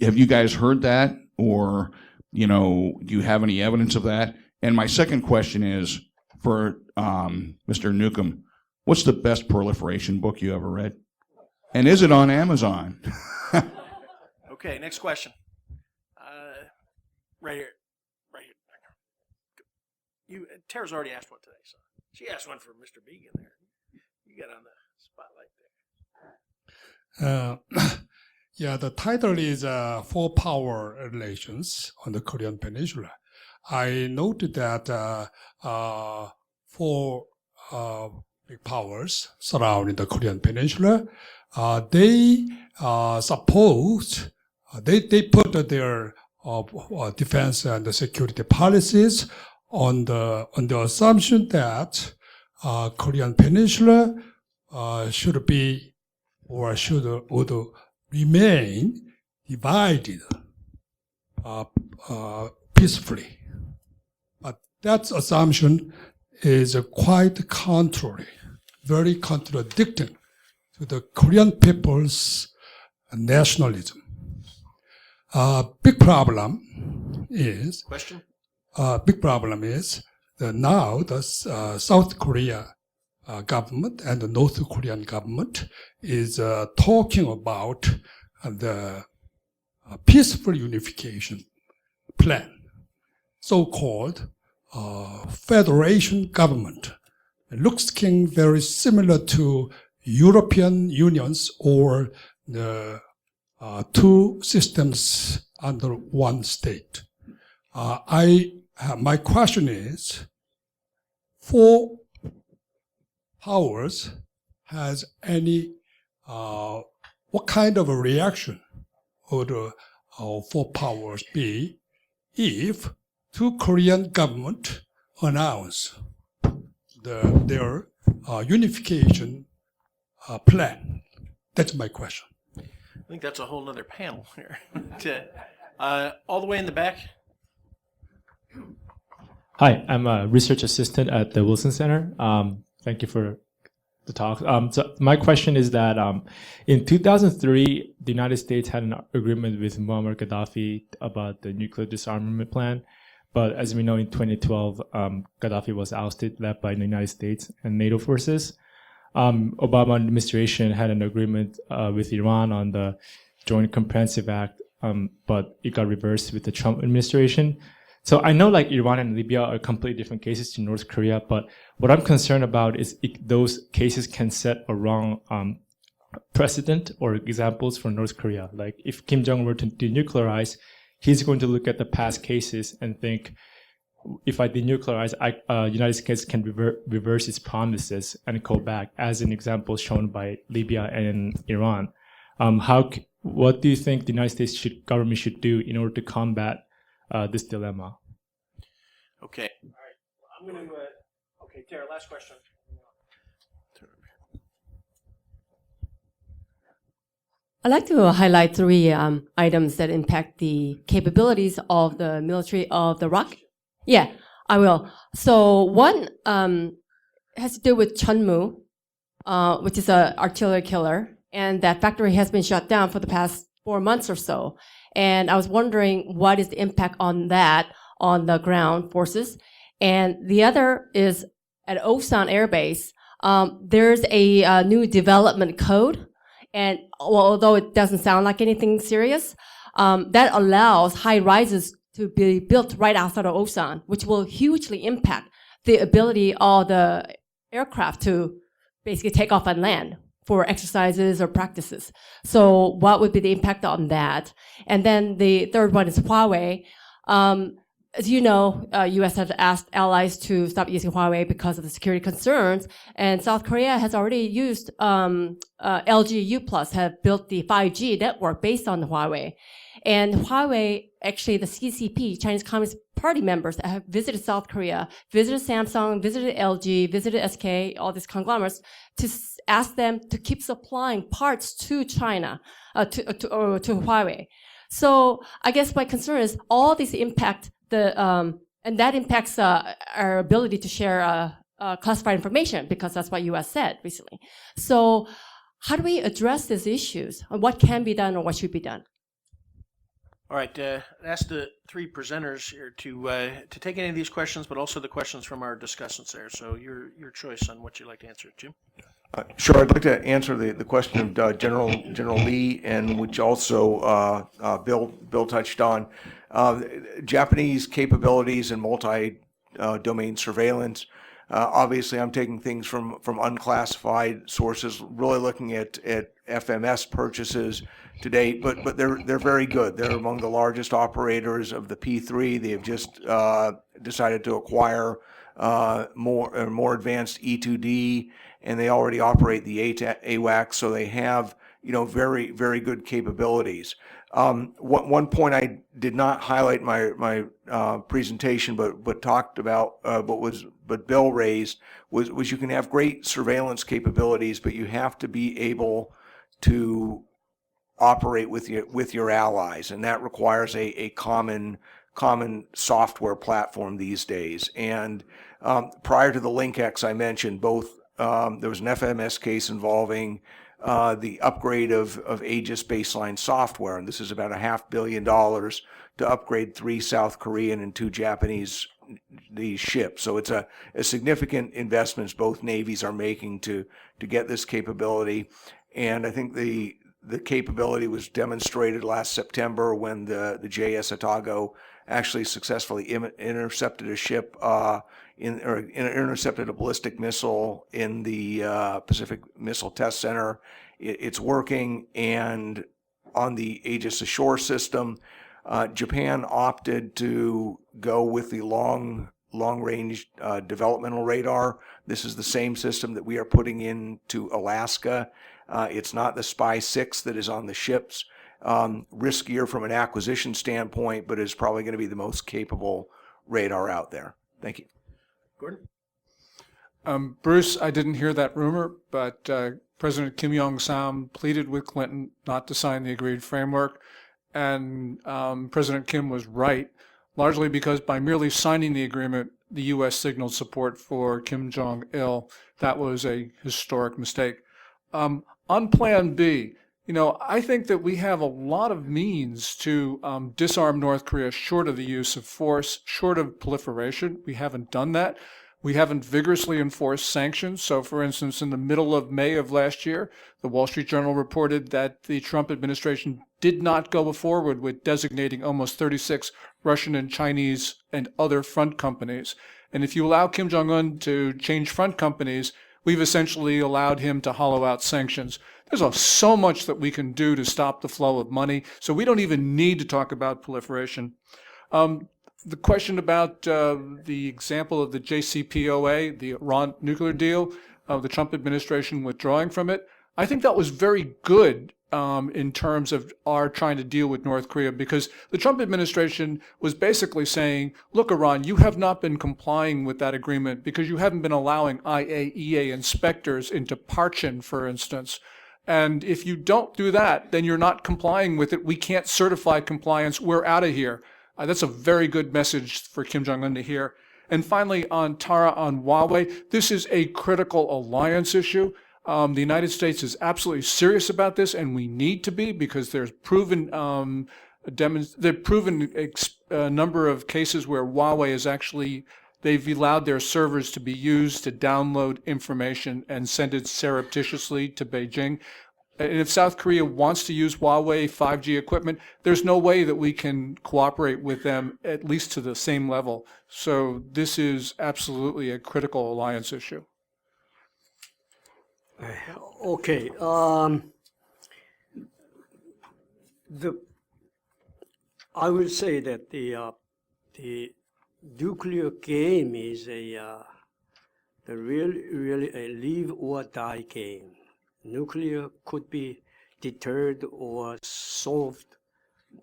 Have you guys heard that? Or, you know, do you have any evidence of that? And my second question is for Mr. Newcomb, what's the best proliferation book you ever read? And is it on Amazon? Okay, next question. Right here. Tara's already asked one today, so she asked one for Mr. Began there. You got on the spotlight there. Yeah, the title is "For Power Relations on the Korean Peninsula." I noted that four big powers surrounding the Korean Peninsula, they suppose they put their defense and security policies on the assumption that Korean Peninsula should be or would remain divided peacefully. But that assumption is quite contrary, very contradicting to the Korean people's nationalism. Big problem is that now the South Korea government and the North Korean government is talking about the peaceful unification plan, so-called federation government. It looks very similar to European Union's or the two systems under one state. My question is, four powers has any, what kind of a reaction would four powers be if two Korean government announce their unification plan? That's my question. I think that's a whole other panel here. All the way in the back. Hi, I'm a research assistant at the Wilson Center. Thank you for the talk. So my question is that in 2003, the United States had an agreement with Muammar Gaddafi about the nuclear disarmament plan. But as we know, in 2012, Gaddafi was ousted, led by the United States and NATO forces. Obama administration had an agreement with Iran on the Joint Comprehensive Act, but it got reversed with the Trump administration. So I know like Iran and Libya are completely different cases to North Korea, but what I'm concerned about is those cases can set a wrong precedent or examples for North Korea. Like if Kim Jong were to denuclearize, he's going to look at the past cases and think, if I denuclearize, United States can reverse its promises and go back, as an example shown by Libya and Iran. What do you think the United States government should do in order to combat this dilemma? Okay. All right. I'm going to. Okay, Tara. Last question. I'd like to highlight three items that impact the capabilities of the military of the ROC. Yeah, I will. So one has to do with Chunmu, which is an artillery killer, and that factory has been shut down for the past 4 months or so. And I was wondering what is the impact on that on the ground forces. And the other is at Osan Air Base, there's a new development code. And although it doesn't sound like anything serious, that allows high rises to be built right outside of Osan, which will hugely impact the ability of the aircraft to basically take off and land for exercises or practices. So what would be the impact on that? And then the third one is Huawei. As you know, U.S. has asked allies to stop using Huawei because of the security concerns, and South Korea has already used LG U+ have built the 5G network based on Huawei. And Huawei, actually the CCP, Chinese Communist Party members that have visited South Korea, visited Samsung, visited LG, visited SK, all these conglomerates, to ask them to keep supplying parts to China, to Huawei. So I guess my concern is all these impact and that impacts our ability to share classified information, because that's what U.S. said recently. So how do we address these issues? What can be done or what should be done? All right, ask the three presenters here to take any of these questions, but also the questions from our discussants there. So your choice on what you'd like to answer, Jim. Sure, I'd like to answer the question of General Lee, and which also Bill touched on. Japanese capabilities in multi-domain surveillance. Obviously, I'm taking things from unclassified sources, really looking at FMS purchases to date, but they're very good. They're among the largest operators of the P3. They have just decided to acquire more advanced E2D, and they already operate the AWACS, so they have very, very good capabilities. One point I did not highlight in my presentation, but talked about, but Bill raised was you can have great surveillance capabilities, but you have to be able to operate with your allies, and that requires a common software platform these days. And prior to the LinkX I mentioned, both there was an FMS case involving the upgrade of Aegis baseline software, and this is about $500 million to upgrade 3 South Korean and 2 Japanese these ships. So it's a significant investments both navies are making to get this capability. And I think the capability was demonstrated last September when the JS Otago actually successfully intercepted a ship intercepted a ballistic missile in the Pacific Missile Test Center. It's working. And on the Aegis Ashore system, Japan opted to go with the long-range developmental radar. This is the same system that we are putting into Alaska. It's not the Spy-6 that is on the ships. Riskier from an acquisition standpoint, but is probably going to be the most capable radar out there. Thank you. Gordon? Bruce, I didn't hear that rumor, but President Kim Jong-sam pleaded with Clinton not to sign the agreed framework, and President Kim was right, largely because by merely signing the agreement, the U.S. signaled support for Kim Jong-il. That was a historic mistake. On Plan B, I think that we have a lot of means to disarm North Korea short of the use of force, short of proliferation. We haven't done that. We haven't vigorously enforced sanctions. So, for instance, in the middle of May of last year, the Wall Street Journal reported that the Trump administration did not go forward with designating almost 36 Russian and Chinese and other front companies. And if you allow Kim Jong-un to change front companies, we've essentially allowed him to hollow out sanctions. There's so much that we can do to stop the flow of money, so we don't even need to talk about proliferation. The question about the example of the JCPOA, the Iran nuclear deal, the Trump administration withdrawing from it, I think that was very good in terms of our trying to deal with North Korea, because the Trump administration was basically saying, look, Iran, you have not been complying with that agreement because you haven't been allowing IAEA inspectors into Parchin, for instance. And if you don't do that, then you're not complying with it. We can't certify compliance. We're out of here. That's a very good message for Kim Jong-un to hear. And finally, on Tara, on Huawei, this is a critical alliance issue. The United States is absolutely serious about this, and we need to be, because there's proven they've proven a number of cases where Huawei is actually, they've allowed their servers to be used to download information and send it surreptitiously to Beijing. And if South Korea wants to use Huawei 5G equipment, there's no way that we can cooperate with them, at least to the same level. So this is absolutely a critical alliance issue. Okay. I will say that the nuclear game is really a live or die game. Nuclear could be deterred or solved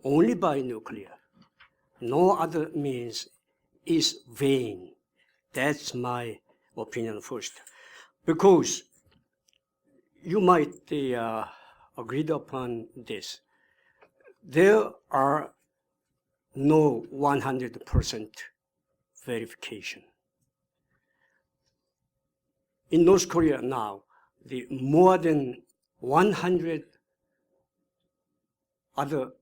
only by nuclear. No other means is vain. That's my opinion first. Because you might agreed upon this. There are no 100% verification. In North Korea now, the more than 100 other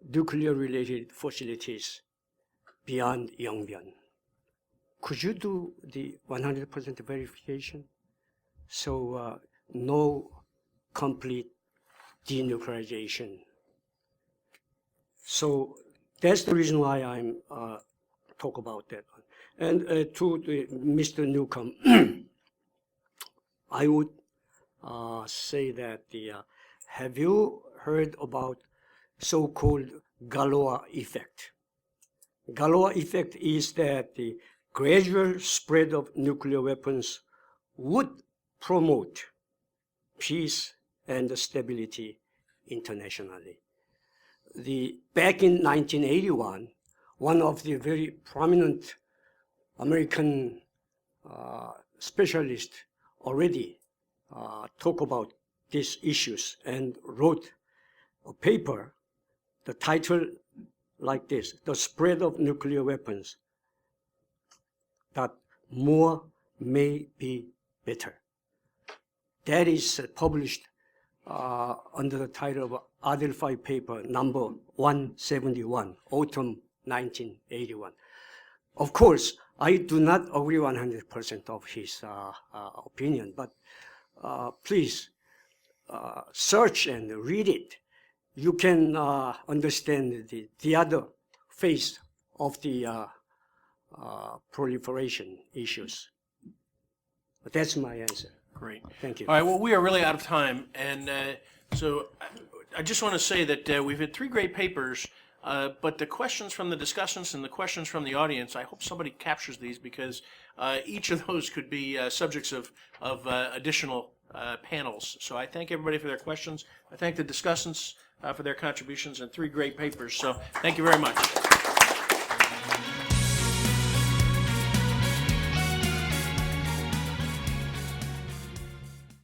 nuclear-related facilities beyond Yongbyon. Could you do the 100% verification? So no complete denuclearization. So that's the reason why I'm talk about that one. And to Mr. Newcomb, I would say that have you heard about so-called Galois effect? Galois effect is that the gradual spread of nuclear weapons would promote peace and stability internationally. Back in 1981, one of the very prominent American specialists already talked about these issues and wrote a paper, the title like this, The Spread of Nuclear Weapons, that more may be better. That is published under the title of Adelphi paper number 171, autumn 1981. Of course, I do not agree 100% of his opinion, but please search and read it. You can understand the other face of the proliferation issues. But that's my answer. Great. Thank you. All right, well, we are really out of time, and so I just want to say that we've had 3 great papers, but the questions from the discussants and the questions from the audience, I hope somebody captures these, because each of those could be subjects of additional panels. So I thank everybody for their questions. I thank the discussants for their contributions and 3 great papers. So thank you very much.